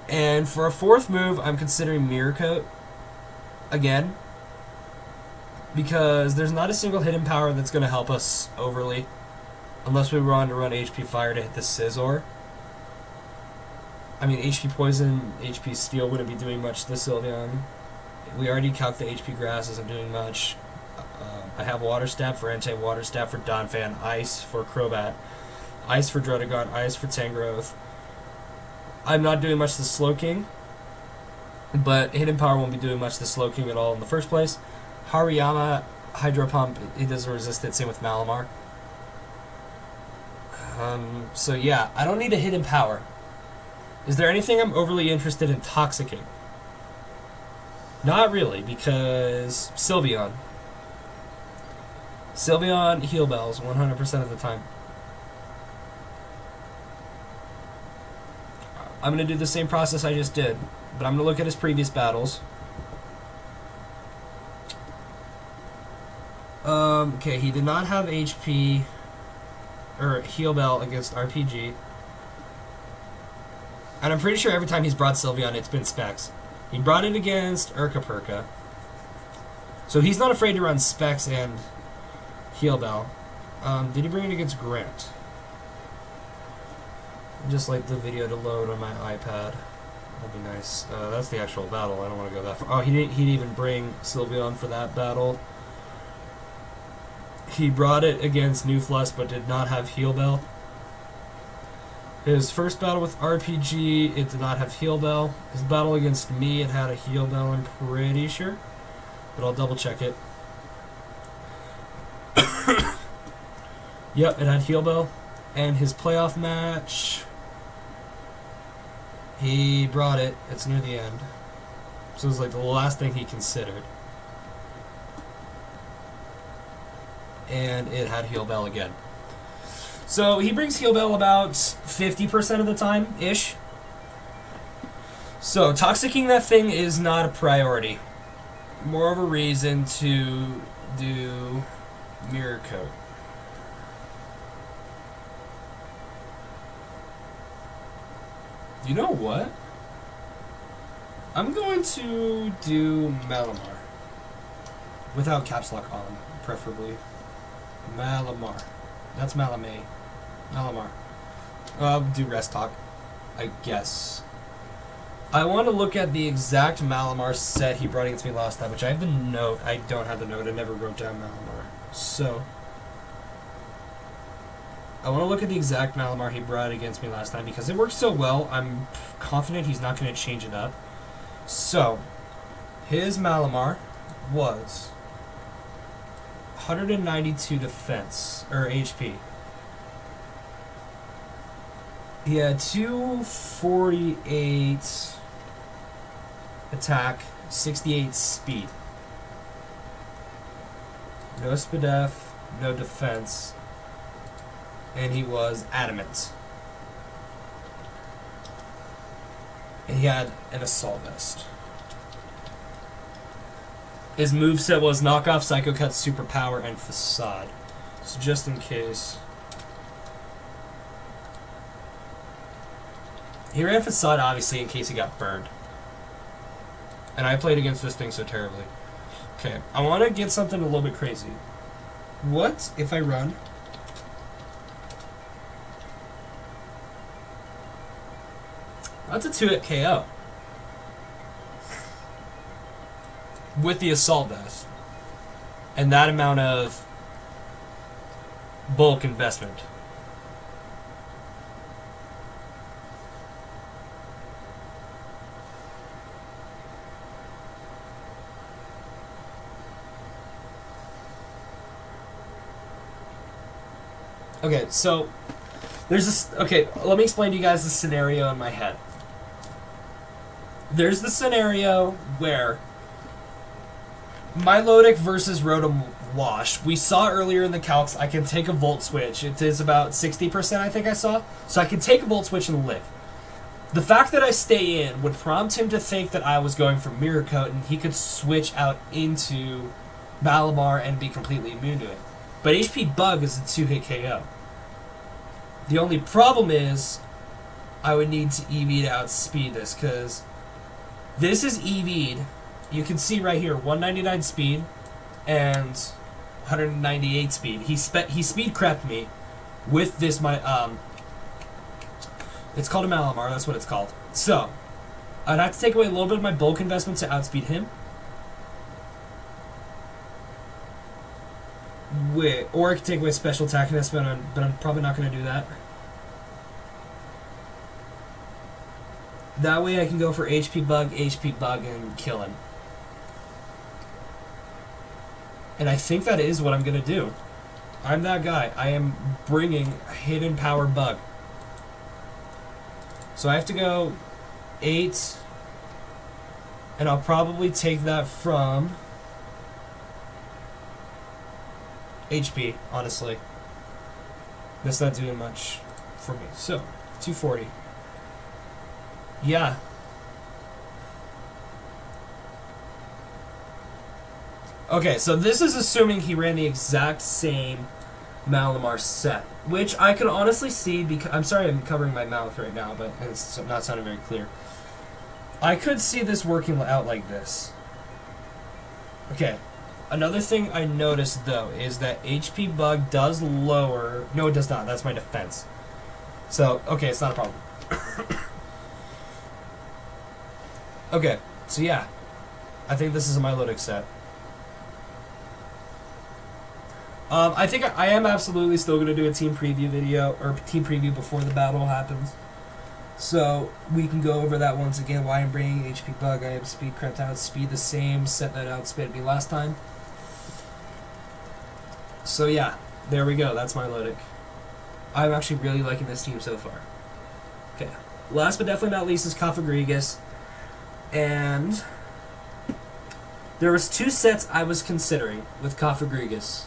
And for a 4th move, I'm considering Mirror Coat again, because there's not a single hidden power that's going to help us overly, unless we want to run HP Fire to hit the Scizor. I mean, HP Poison, HP Steel wouldn't be doing much to the Sylveon. We already calced the HP Grass isn't doing much. I have Water Stab for Entei, Water Stab for Donphan, Ice for Crobat, Ice for Druddigon, Ice for Tangrowth. I'm not doing much to Slowking, but Hidden Power won't be doing much to Slowking at all in the first place. Hariyama, Hydro Pump, he doesn't resist it, same with Malamar. So yeah, I don't need a Hidden Power. Is there anything I'm overly interested in Toxicking? Not really, because Sylveon. Sylveon Heal Bells 100% of the time. I'm going to do the same process I just did, but I'm going to look at his previous battles. Okay, he did not have HP or Heal Bell against RPG. And I'm pretty sure every time he's brought Sylveon, it's been Specs. He brought it against Urka-Perka. So he's not afraid to run Specs and Heal Bell. Did he bring it against Grant? Just like the video to load on my iPad. That'd be nice. That's the actual battle. I don't want to go that far. Oh, he didn't even bring Sylveon for that battle. He brought it against Newflus, but did not have Heal Bell. His first battle with RPG, it did not have Heal Bell. His battle against me, it had a Heal Bell, I'm pretty sure. But I'll double check it. Yep, it had Heal Bell. And his playoff match, he brought it. It's near the end. So it was like the last thing he considered. And it had Heal Bell again. So he brings Heal Bell about 50% of the time-ish. So toxicking that thing is not a priority. More of a reason to do Mirror Coat. You know what? I'm going to do Malamar. Without caps lock on, preferably. Malamar. That's Malamé. Malamar. I'll do Rest Talk, I guess. I want to look at the exact Malamar set he brought against me last time, which I have the note. I don't have the note. I never wrote down Malamar. So, I want to look at the exact Malamar he brought against me last time because it worked so well. I'm confident he's not going to change it up. So, his Malamar was 192 defense, or HP. He had 248 attack, 68 speed. No Spadef, no defense, and he was adamant. And he had an assault vest. His moveset was knockoff, Psycho Cut, Superpower, and Facade. So just in case. He ran Facade, obviously, in case he got burned. And I played against this thing so terribly. Okay, I want to get something a little bit crazy. What if I run? That's a 2-hit KO. With the Assault Vest. And that amount of bulk investment. Okay, so there's this. Okay, let me explain to you guys the scenario in my head. There's the scenario where Milotic versus Rotom Wash. We saw earlier in the calcs I can take a Volt Switch. It is about 60%, I think I saw. So I can take a Volt Switch and live. The fact that I stay in would prompt him to think that I was going for Mirror Coat and he could switch out into Malamar and be completely immune to it. But HP Bug is a 2-hit KO. The only problem is I would need to EV to outspeed this, because this is EV'd. You can see right here, 199 speed and 198 speed. He speed crept me with this, it's called a Malamar, that's what it's called. So, I'd have to take away a little bit of my bulk investment to outspeed him. Or I could take away special attack investment, but I'm probably not going to do that. That way I can go for HP Bug, and kill him. And I think that is what I'm going to do. I'm that guy. I am bringing Hidden Power Bug. So I have to go 8, and I'll probably take that from HP, honestly. That's not doing much for me. So, 240. Yeah. Okay, so this is assuming he ran the exact same Malamar set, which I can honestly see because I'm sorry I'm covering my mouth right now, but it's not sounding very clear. I could see this working out like this. Okay. Another thing I noticed, though, is that HP bug does lower... No, it does not. That's my defense. So, okay, it's not a problem. Okay, so yeah. I think this is a Milotic set. I think I am absolutely still going to do a team preview video, or team preview before the battle happens. So, we can go over that once again. Why I'm bringing HP bug. I am speed crept out. Speed the same. Set that outspit me last time. So yeah, there we go. That's Milotic. I'm actually really liking this team so far. Okay. Last but definitely not least is Kafagrigas. And there was 2 sets I was considering with Kafagrigas.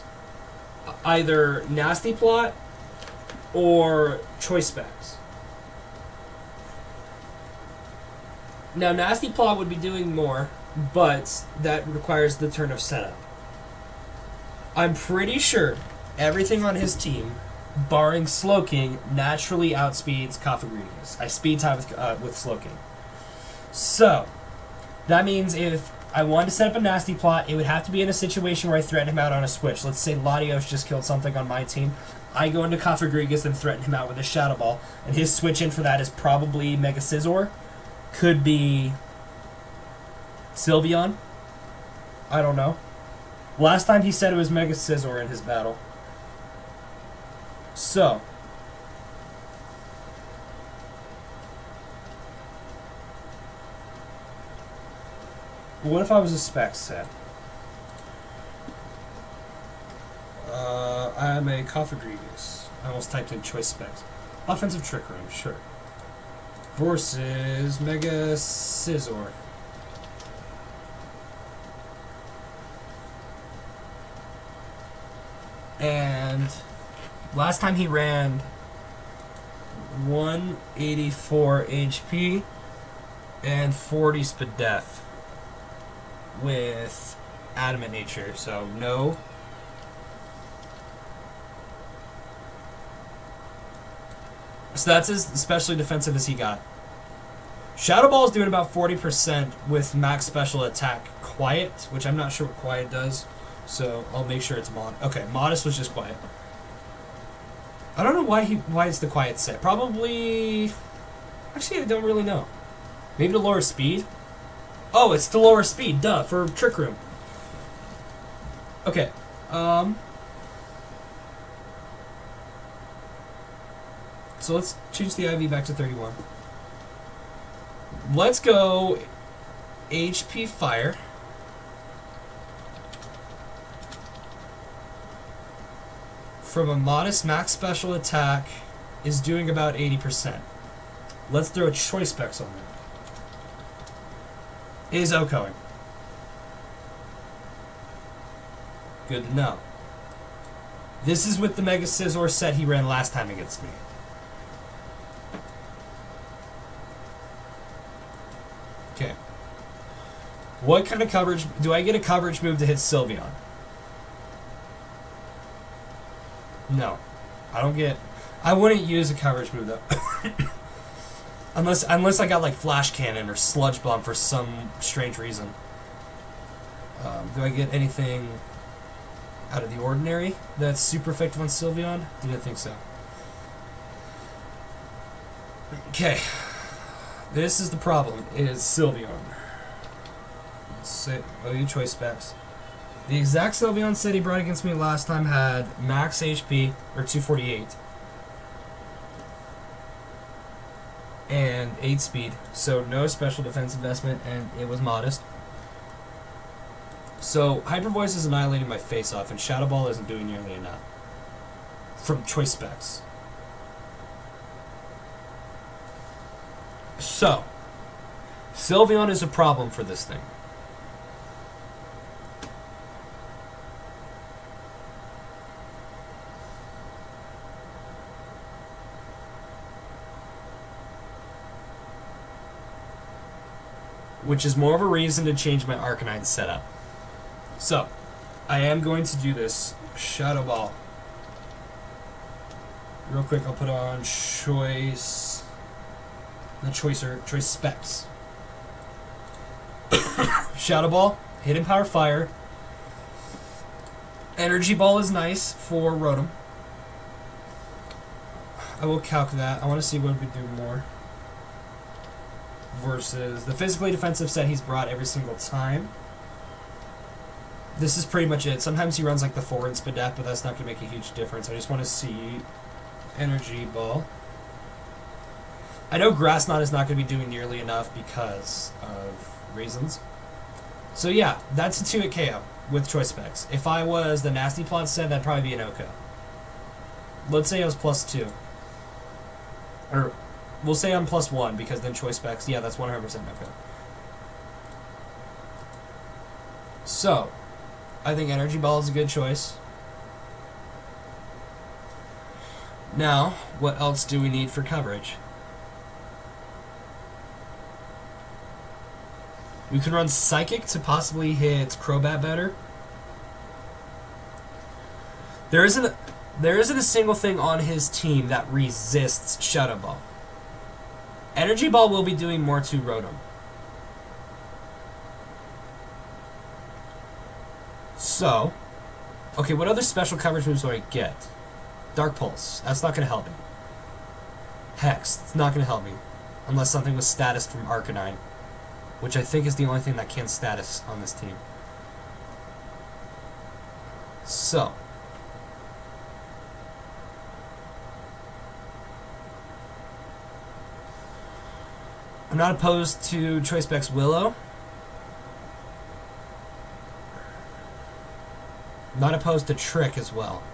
Either Nasty Plot or Choice Specs. Now, Nasty Plot would be doing more, but that requires the turn of setup. I'm pretty sure everything on his team, barring Slowking, naturally outspeeds Kafagrigas. I speed tie with Slowking. So, that means if I wanted to set up a Nasty Plot, it would have to be in a situation where I threaten him out on a switch. Let's say Latios just killed something on my team. I go into Kafagrigas and threaten him out with a Shadow Ball, and his switch in for that is probably Mega Scizor. Could be Sylveon. I don't know. Last time he said it was Mega Scizor in his battle. So. What if I was a spec set? I'm a Kafagrigas. I almost typed in choice specs. Offensive Trick Room, sure. Versus Mega Scizor. And last time he ran 184 HP and 40 Spadef with Adamant Nature, so no. So that's as especially defensive as he got. Shadow Ball is doing about 40% with max special attack Quiet, which I'm not sure what Quiet does. So I'll make sure it's okay, Modest was just Quiet. I don't know why it's the Quiet set. Probably, actually I don't really know. Maybe to lower speed. Oh, it's to lower speed. Duh, for Trick Room. Okay. So let's change the IV back to 31. Let's go HP Fire. From a Modest max special attack is doing about 80%. Let's throw a Choice Specs on it. Is OHKOing. Good to know. This is with the Mega Scizor set he ran last time against me. Okay. What kind of coverage... Do I get a coverage move to hit Sylveon? No. I don't get... I wouldn't use a coverage move, though. unless I got, like, Flash Cannon or Sludge Bomb for some strange reason. Do I get anything out of the ordinary that's super effective on Sylveon? Didn't think so. Okay. This is the problem, is Sylveon. Let's say, OU Choice Specs. The exact Sylveon set he brought against me last time had max HP, or 248. And 8 speed, so no special defense investment, and it was Modest. So, Hyper Voice is annihilating my face off, and Shadow Ball isn't doing nearly enough. From Choice Specs. So, Sylveon is a problem for this thing. Which is more of a reason to change my Arcanine setup. So, I am going to do this Shadow Ball. Real quick, I'll put on Choice... Not Choicer, Choice Specs. Shadow Ball, Hidden Power Fire. Energy Ball is nice for Rotom. I will calc that. I want to see what we do more. Versus the physically defensive set he's brought every single time. This is pretty much it. Sometimes he runs like the 4 in Spadef, but that's not going to make a huge difference. I just want to see Energy Ball. I know Grass Knot is not going to be doing nearly enough because of reasons. So yeah, that's a 2-hit KO with choice specs. If I was the Nasty Plot set, that'd probably be an OHKO. Let's say I was +2. Or, we'll say I'm +1 because then choice specs, yeah, that's 100% OHKO. So, I think Energy Ball is a good choice. Now, what else do we need for coverage? We can run Psychic to possibly hit Crobat better. There isn't a single thing on his team that resists Shadow Ball. Energy Ball will be doing more to Rotom. So, okay, what other special coverage moves do I get? Dark Pulse. That's not going to help me. Hex. It's not going to help me. Unless something was statused from Arcanine. Which I think is the only thing that can status on this team. So. I'm not opposed to Choice Specs Willow. Not opposed to Trick as well.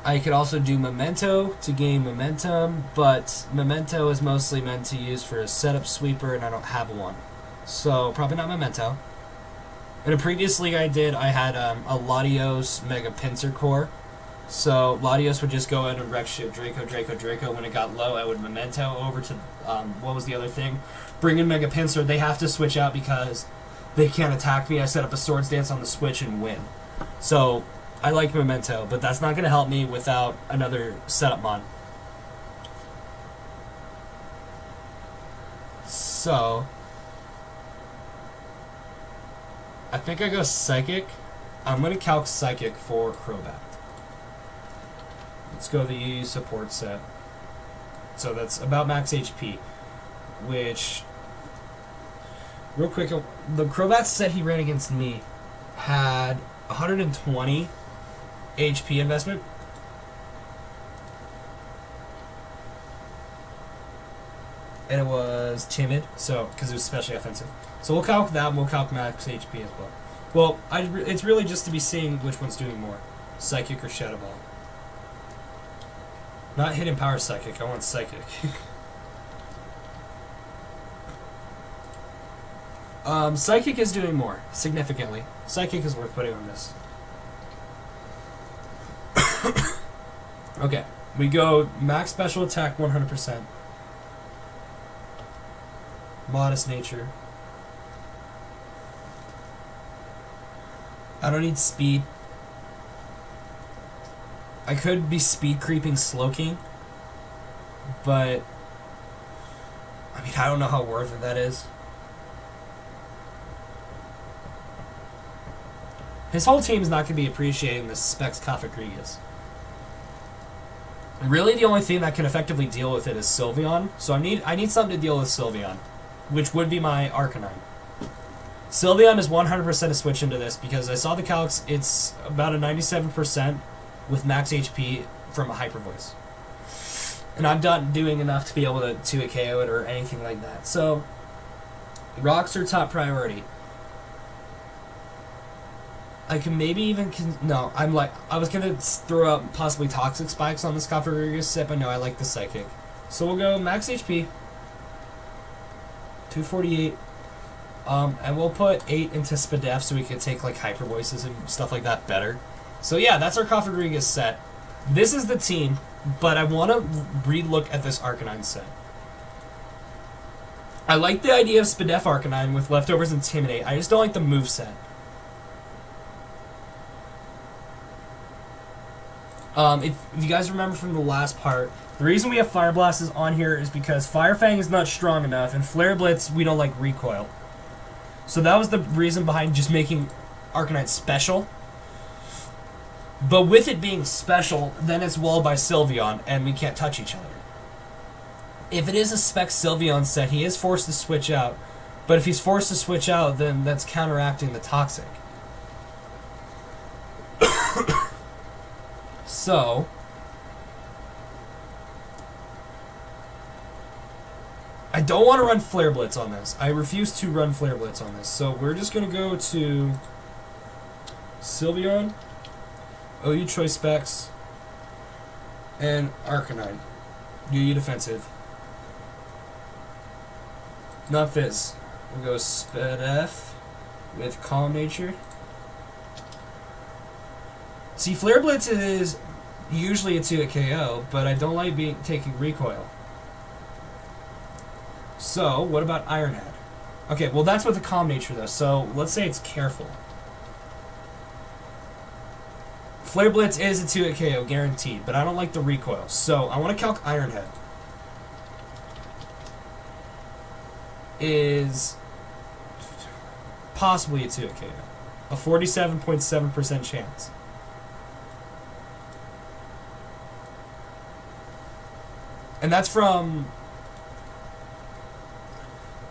I could also do Memento to gain momentum, but Memento is mostly meant to use for a setup sweeper, and I don't have one. So, probably not Memento. In a previous league I did, I had a Latios Mega Pinsir Core. So, Latios would just go in and wreck shit Draco. When it got low, I would Memento over to, what was the other thing? Bring in Mega Pinsir. They have to switch out because they can't attack me. I set up a Swords Dance on the switch and win. So, I like Memento, but that's not going to help me without another setup mod. So, I think I go Psychic. I'm going to calc Psychic for Crobat. Let's go the support set. So that's about max HP, which, real quick, the Crobat set he ran against me had 120 HP investment. And it was timid, so because it was especially offensive. So we'll calc that, and we'll calc max HP as well. Well, it's really just to be seeing which one's doing more, Psychic or Shadow Ball. Not Hidden Power Psychic, I want Psychic. Psychic is doing more, significantly. Psychic is worth putting on this. Okay, we go max special attack 100%. Modest nature. I don't need speed. I could be speed creeping Slowking, but I mean, I don't know how worth it that is. His whole team is not going to be appreciating this Specs Cofagrigus. Really, the only thing that can effectively deal with it is Sylveon, so I need something to deal with Sylveon, which would be my Arcanine. Sylveon is 100% a switch into this because I saw the calcs. It's about a 97% with max HP from a Hyper Voice. And I'm not doing enough to be able to a KO it or anything like that. So, rocks are top priority. I can maybe even... no, I was going to throw up possibly Toxic Spikes on this Cofagrigus set, but no, I like the Psychic. So we'll go max HP. 248. And we'll put 8 into Spadef so we can take like Hyper Voices and stuff like that better. So yeah, that's our Cofagrigus set. This is the team, but I want to re-look at this Arcanine set. I like the idea of Spadef Arcanine with Leftovers Intimidate. I just don't like the moveset. If you guys remember from the last part, the reason we have Fire Blast is on here is because Fire Fang is not strong enough, and Flare Blitz, we don't like recoil. So that was the reason behind just making Arcanine special. But with it being special, then it's walled by Sylveon, and we can't touch each other. If it is a spec Sylveon set, he is forced to switch out. But if he's forced to switch out, then that's counteracting the Toxic. So... I don't want to run Flare Blitz on this. I refuse to run Flare Blitz on this. So we're just going to go to Sylveon, OU Choice Specs, and Arcanine. UU Defensive. Not Fizz. We'll go Spedef with Calm Nature. See, Flare Blitz is usually a 2-hit KO, but I don't like taking Recoil. So, what about Iron Head? Okay, well that's with the Calm Nature though, so let's say it's Careful. Flare Blitz is a 2-hit KO, guaranteed, but I don't like the recoil, so I want to calc Iron Head. Is possibly a 2-hit KO. A 47.7% chance. And that's from...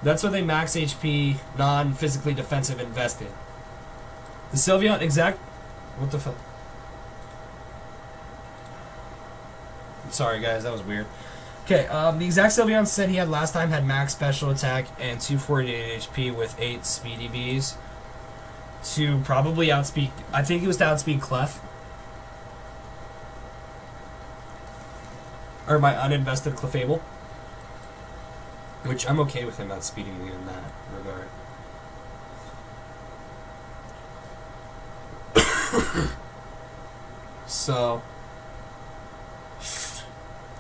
That's with a max HP, non-physically defensive invested. The Sylveon exact... What the fuck? Sorry guys, that was weird. Okay, the exact Sylveon set he had last time had max special attack and 248 HP with 8 speedy Bs. To probably outspeed... I think he was to outspeed Clef. Or my uninvested Clefable. Which I'm okay with him outspeeding me in that regard. So...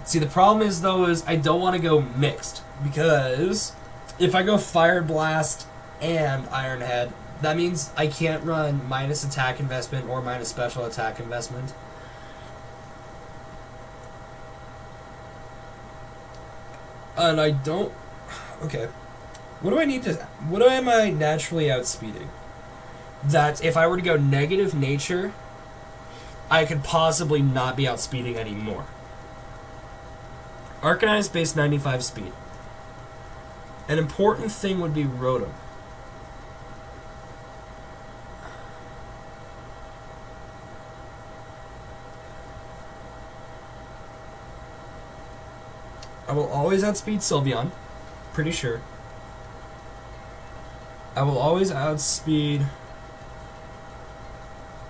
See, the problem is, though, is I don't want to go mixed. Because if I go Fire Blast and Iron Head, that means I can't run minus attack investment or minus special attack investment. And I don't... Okay. What do I need to... What am I naturally outspeeding? That if I were to go negative nature, I could possibly not be outspeeding anymore. Arcanine is base 95 speed. An important thing would be Rotom. I will always outspeed Sylveon. Pretty sure. I will always outspeed...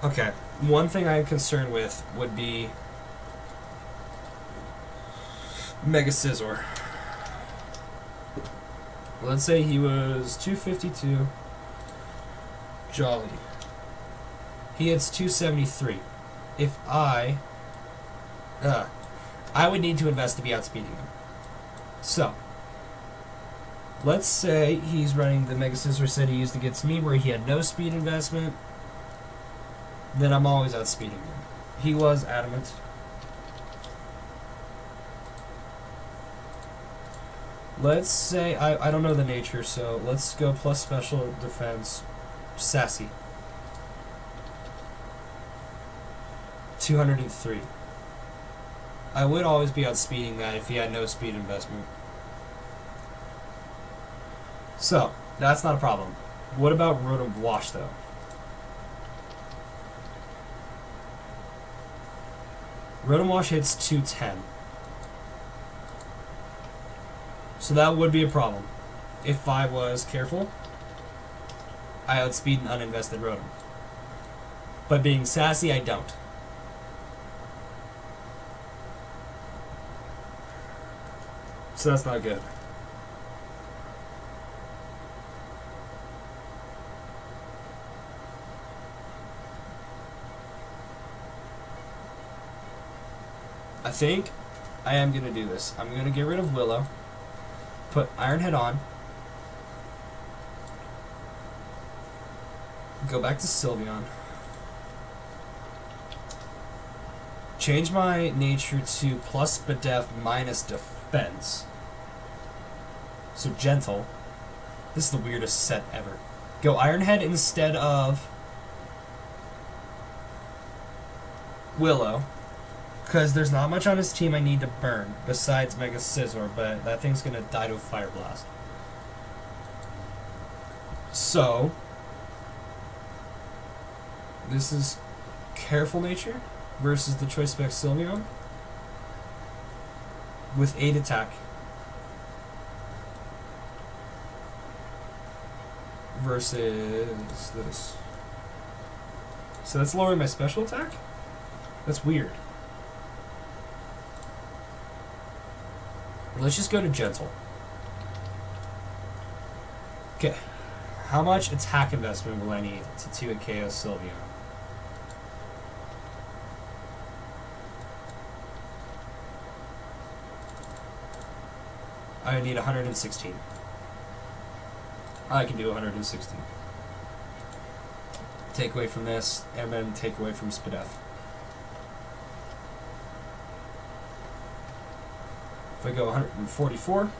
Okay. One thing I am concerned with would be... Mega Scizor. Let's say he was 252. Jolly. He hits 273. If I would need to invest to be outspeeding him. So, let's say he's running the Mega Scizor set he used against me where he had no speed investment. Then I'm always outspeeding him. He was adamant. Let's say, I don't know the nature, so let's go plus special defense, Sassy. 203. I would always be outspeeding that if he had no speed investment. So, that's not a problem. What about Rotom Wash, though? Rotom Wash hits 210. So that would be a problem. If I was careful, I outspeed an uninvested Rotom. But being sassy, I don't. So that's not good. I think I am going to do this. I'm going to get rid of Willow. Put Iron Head on. Go back to Sylveon. Change my nature to plus Bedef minus defense. So gentle. This is the weirdest set ever. Go Ironhead instead of Willow, because there's not much on his team I need to burn besides Mega Scizor, but that thing's gonna die to a Fire Blast. So this is Careful Nature versus the Choice Spec Sylveon with 8 attack versus this. So that's lowering my special attack? That's weird. Let's just go to Gentle. Okay. How much attack investment will I need to 2 and KO Sylveon? I need 116. I can do 116. Take away from this, and then take away from Spadef. If I go 144.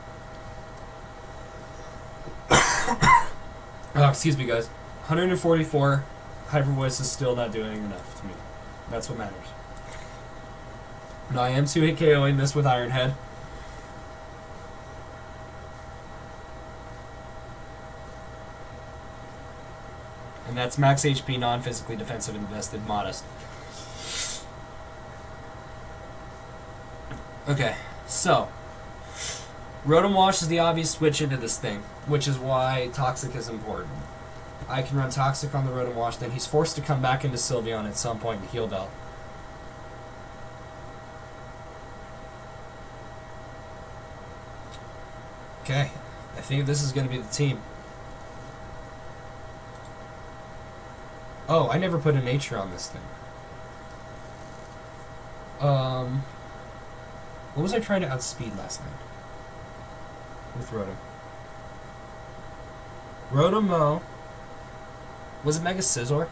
Oh, excuse me, guys. 144. Hyper Voice is still not doing enough to me. That's what matters. Now I am 2-hit KOing this with Iron Head. And that's max HP, non-physically defensive, invested, modest. Okay, so Rotom Wash is the obvious switch into this thing, which is why Toxic is important. I can run Toxic on the Rotom Wash, then he's forced to come back into Sylveon at some point and Heal Bell. Okay, I think this is going to be the team. Oh, I never put a nature on this thing. What was I trying to outspeed last night? With Rotom. Rotom-O. Was it Mega Scizor?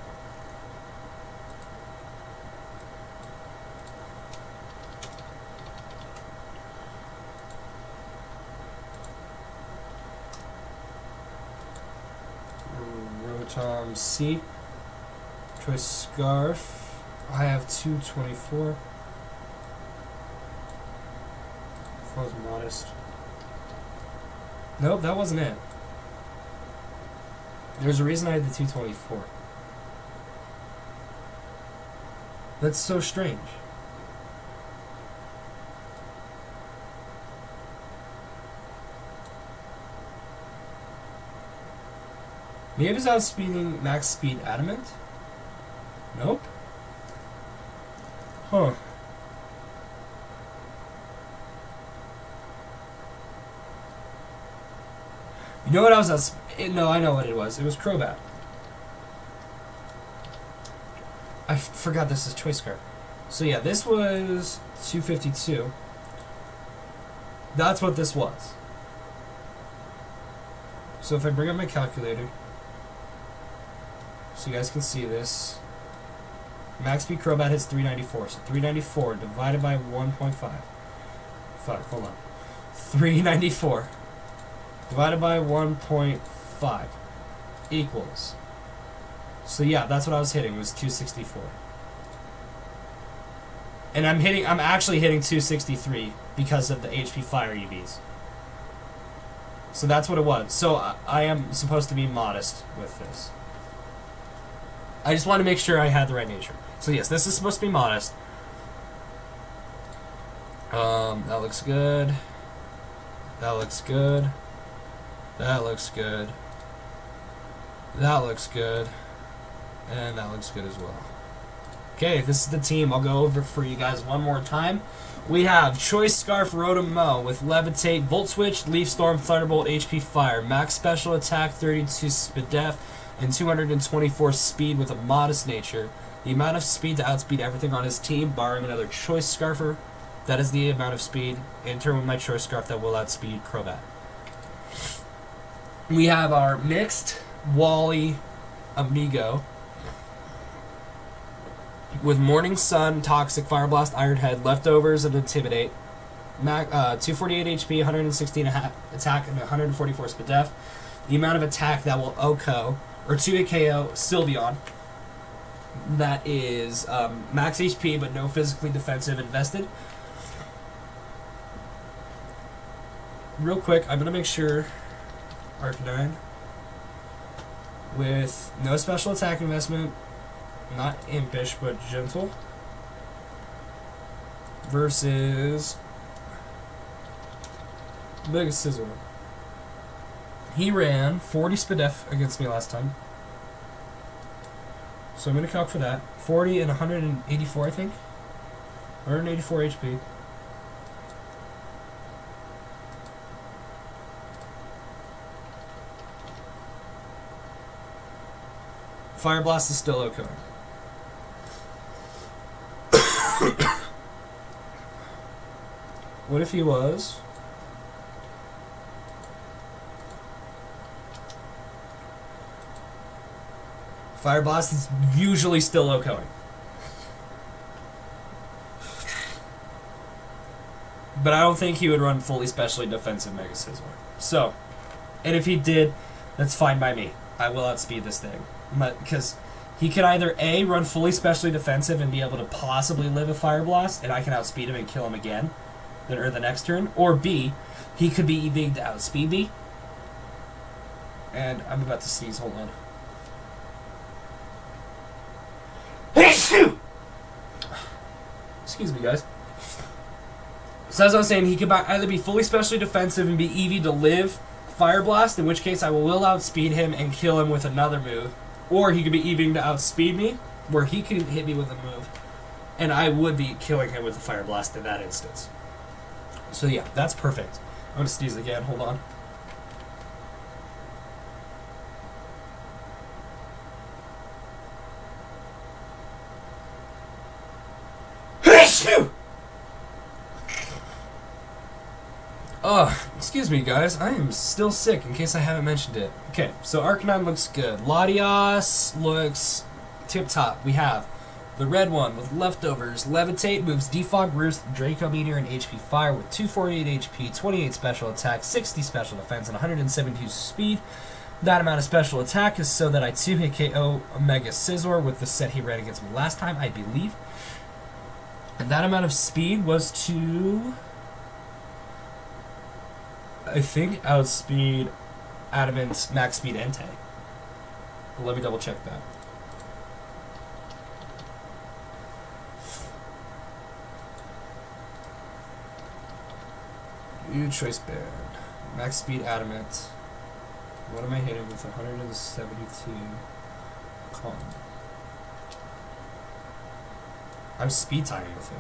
Rotom C. Choice Scarf. I have 224. If I was modest. Nope, that wasn't it. There's a reason I had the 224. That's so strange. Maybe it's outspeeding max speed Adamant? Nope. Huh. You know what I was no, I know what it was. It was Crobat. I forgot this is Choice Scarf. So yeah, this was 252. That's what this was. So if I bring up my calculator, so you guys can see this. Max speed Crobat hits 394. So 394 divided by 1.5. Fuck, hold on. 394 divided by 1.5 equals. So yeah, that's what I was hitting, was 264. And I'm actually hitting 263 because of the HP Fire EVs. So that's what it was. So I am supposed to be modest with this. I just want to make sure I had the right nature. So yes, this is supposed to be modest. That looks good. That looks good. That looks good. That looks good. And that looks good as well. Okay, this is the team. I'll go over for you guys one more time. We have Choice Scarf Rotom-O with Levitate, Volt Switch, Leaf Storm, Thunderbolt, HP Fire, Max Special Attack, 32 Spadef, and 224 Speed with a modest nature. The amount of speed to outspeed everything on his team, barring another Choice Scarfer. That is the amount of speed. In turn with my Choice Scarf that will outspeed Crobat. We have our mixed Wally Amigo with Morning Sun, Toxic, Fire Blast, Iron Head, Leftovers, and Intimidate. 248 HP, 116 attack, and 144 Spadef. The amount of attack that will OHKO or 2-hit KO Sylveon. That is max HP but no physically defensive invested. Real quick, I'm going to make sure Arcanine with no special attack investment, not impish but gentle, versus Mega Scizor. He ran 40 SPDF against me last time, so I'm going to calc for that. 40 and 184, I think. 184 HP. Fire Blast is still okay. What if he was? Fire Blast is usually still okay. But I don't think he would run fully specially defensive Mega Scizor. So, and if he did, that's fine by me. I will outspeed this thing. Because he can either A, run fully specially defensive and be able to possibly live a Fire Blast, and I can outspeed him and kill him again, or the next turn, or B, he could be EVing to outspeed me. And I'm about to sneeze, hold on. Excuse me, guys. So as I was saying, he could either be fully specially defensive and be EV to live Fire Blast, in which case I will outspeed him and kill him with another move. Or he could be EVing to outspeed me, where he can hit me with a move, and I would be killing him with a Fire Blast in that instance. So yeah, that's perfect. I'm going to sneeze again, hold on. Oh, excuse me, guys. I am still sick, in case I haven't mentioned it. Okay, so Arcanine looks good. Latias looks tip-top. We have the red one with leftovers. Levitate moves Defog, Roost, Draco Meteor, and HP Fire with 248 HP, 28 special attack, 60 special defense, and 172 speed. That amount of special attack is so that I 2-hit KO Mega Scizor with the set he ran against me last time, I believe. And that amount of speed was to, I think, outspeed Adamant's max speed Entei. But let me double check that. New choice band. Max speed Adamant. What am I hitting with 172? Calm. I'm speed timing with him.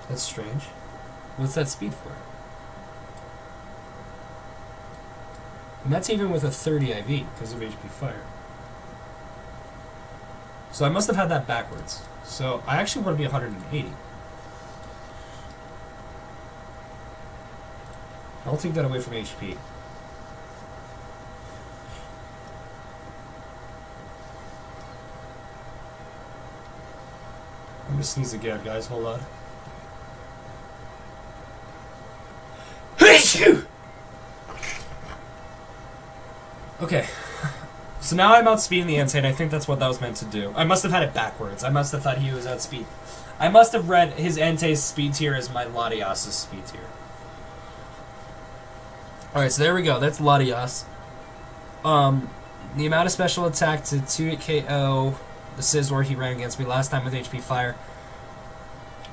That's strange. What's that speed for? And that's even with a 30 IV because of HP Fire. So I must have had that backwards. So I actually want to be 180. I'll take that away from HP. I'm gonna sneeze again, guys. Hold on. Okay. So now I'm outspeeding the Entei, and I think that's what that was meant to do. I must have had it backwards. I must have thought he was outspeed. I must have read his Entei's speed tier as my Latias' speed tier. Alright, so there we go. That's Latias. The amount of special attack to 2-hit KO the Scizor he ran against me last time with HP Fire,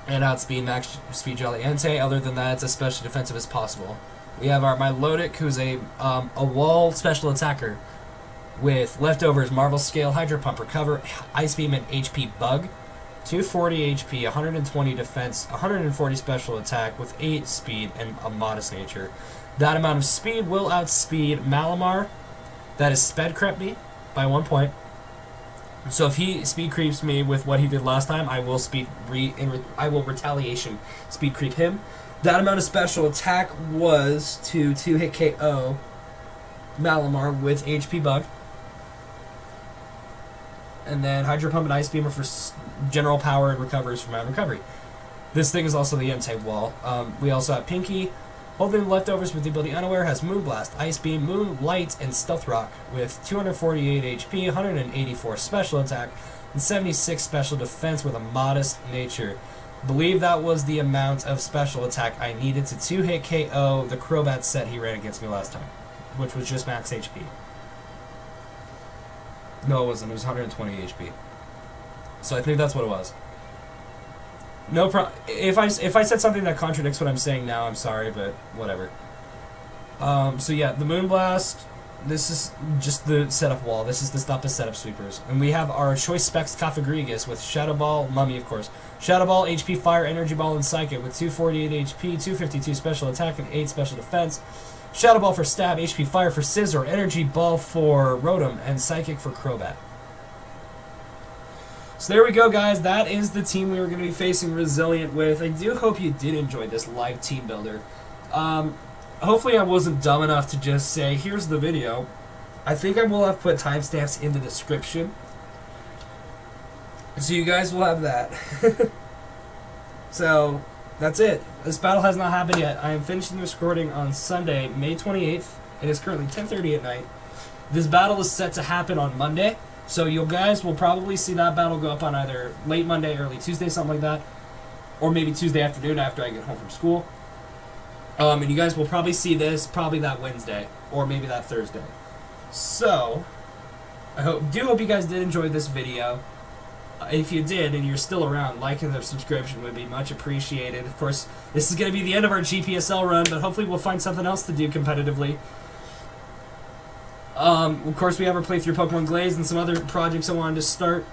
and outspeed max speed Jolly Entei. Other than that, it's as special defensive as possible. We have our Milotic, who's a wall special attacker with leftovers, Marvel Scale, Hydro Pump, Recover, Ice Beam, and HP Bug. 240 HP, 120 defense, 140 special attack with 8 speed and a modest nature. That amount of speed will outspeed Malamar. That is sped crept me by 1 point. So if he speed creeps me with what he did last time, I will retaliation speed creep him. That amount of special attack was to 2-hit KO Malamar with HP Bug. And then Hydro Pump and Ice Beam are for general power and recovers from my recovery. This thing is also the Entei wall. We also have Pinky, Holding the leftovers with the ability Unaware has Moonblast, Ice Beam, Moonlight, and Stealth Rock with 248 HP, 184 special attack, and 76 special defense with a modest nature. I believe that was the amount of special attack I needed to 2-hit KO the Crobat set he ran against me last time, which was just max HP. No, it wasn't. It was 120 HP. So I think that's what it was. No problem. If I said something that contradicts what I'm saying now, I'm sorry, but whatever. So yeah, the Moonblast. This is just the setup wall. This is to stop the setup sweepers. And we have our Choice Specs Cofagrigus with Shadow Ball, Mummy of course. Shadow Ball, HP Fire, Energy Ball, and Psychic with 248 HP, 252 special attack, and 8 special defense. Shadow Ball for Stab, HP Fire for Scizor, Energy Ball for Rotom, and Psychic for Crobat. So there we go, guys. That is the team we were going to be facing Rezilient with. I do hope you did enjoy this live team builder. Hopefully I wasn't dumb enough to just say, here's the video. I think I will have put timestamps in the description. So you guys will have that. So, that's it. This battle has not happened yet. I am finishing this recording on Sunday, May 28th. It is currently 10:30 at night. This battle is set to happen on Monday. So you guys will probably see that battle go up on either late Monday, early Tuesday, something like that. Or maybe Tuesday afternoon after I get home from school. And you guys will probably see this probably that Wednesday. Or maybe that Thursday. So, I hope you guys did enjoy this video. If you did and you're still around, like and subscription would be much appreciated. Of course, this is going to be the end of our GPSL run, but hopefully we'll find something else to do competitively. Of course, we have our playthrough Pokemon Glaze and some other projects I wanted to start,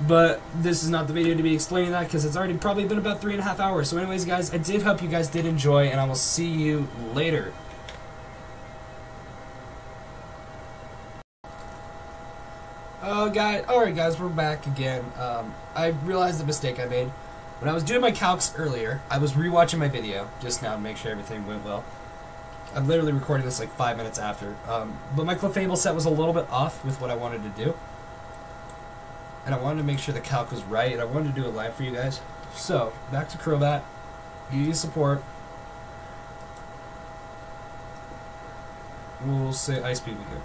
but this is not the video to be explaining that because it's already probably been about 3.5 hours. So anyways, guys, I did hope you guys did enjoy, and I will see you later. Alright guys, we're back again. I realized the mistake I made. When I was doing my calcs earlier, I was rewatching my video just now to make sure everything went well. I'm literally recording this like 5 minutes after. But my Clefable set was a little bit off with what I wanted to do. And I wanted to make sure the calc was right, and I wanted to do it live for you guys. So, back to Crobat. UU support. We'll say Ice Beam again.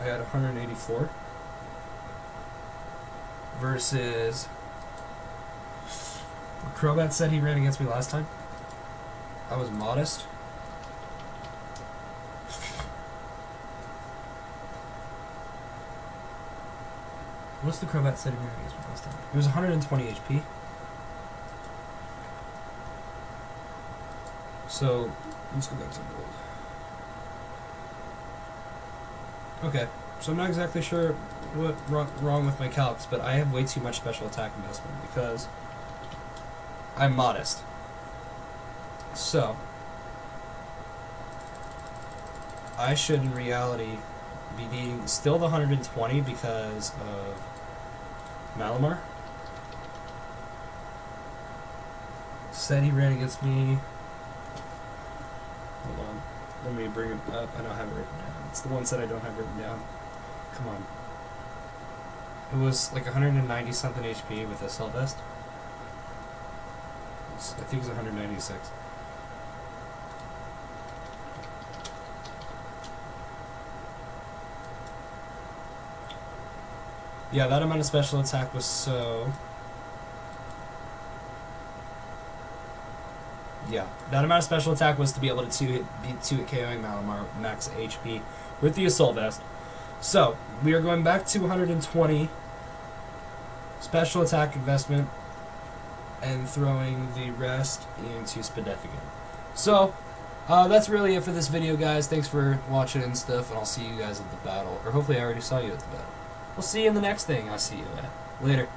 I had 184 versus Crobat said he ran against me last time. I was modest. What's the Crobat said he ran against me last time? It was 120 HP. So let's go back to gold. Okay, so I'm not exactly sure what wrong with my calcs, but I have way too much special attack investment because I'm modest. So I should in reality be needing still the 120 because of Malamar. Said he ran against me. Hold on. Let me bring it up. I don't have it written down. It's the ones that I don't have written down. Come on. It was like 190 something HP with a Assault Vest. I think it was 196. Yeah, that amount of special attack was so... Yeah, that amount of special attack was to be able to be 2-hit KOing Malamar max HP with the Assault Vest. So, we are going back to 120 special attack investment and throwing the rest into Spadeffigan. So, that's really it for this video, guys. Thanks for watching and stuff, and I'll see you guys at the battle. Or hopefully I already saw you at the battle. We'll see you in the next thing I see you at. Later.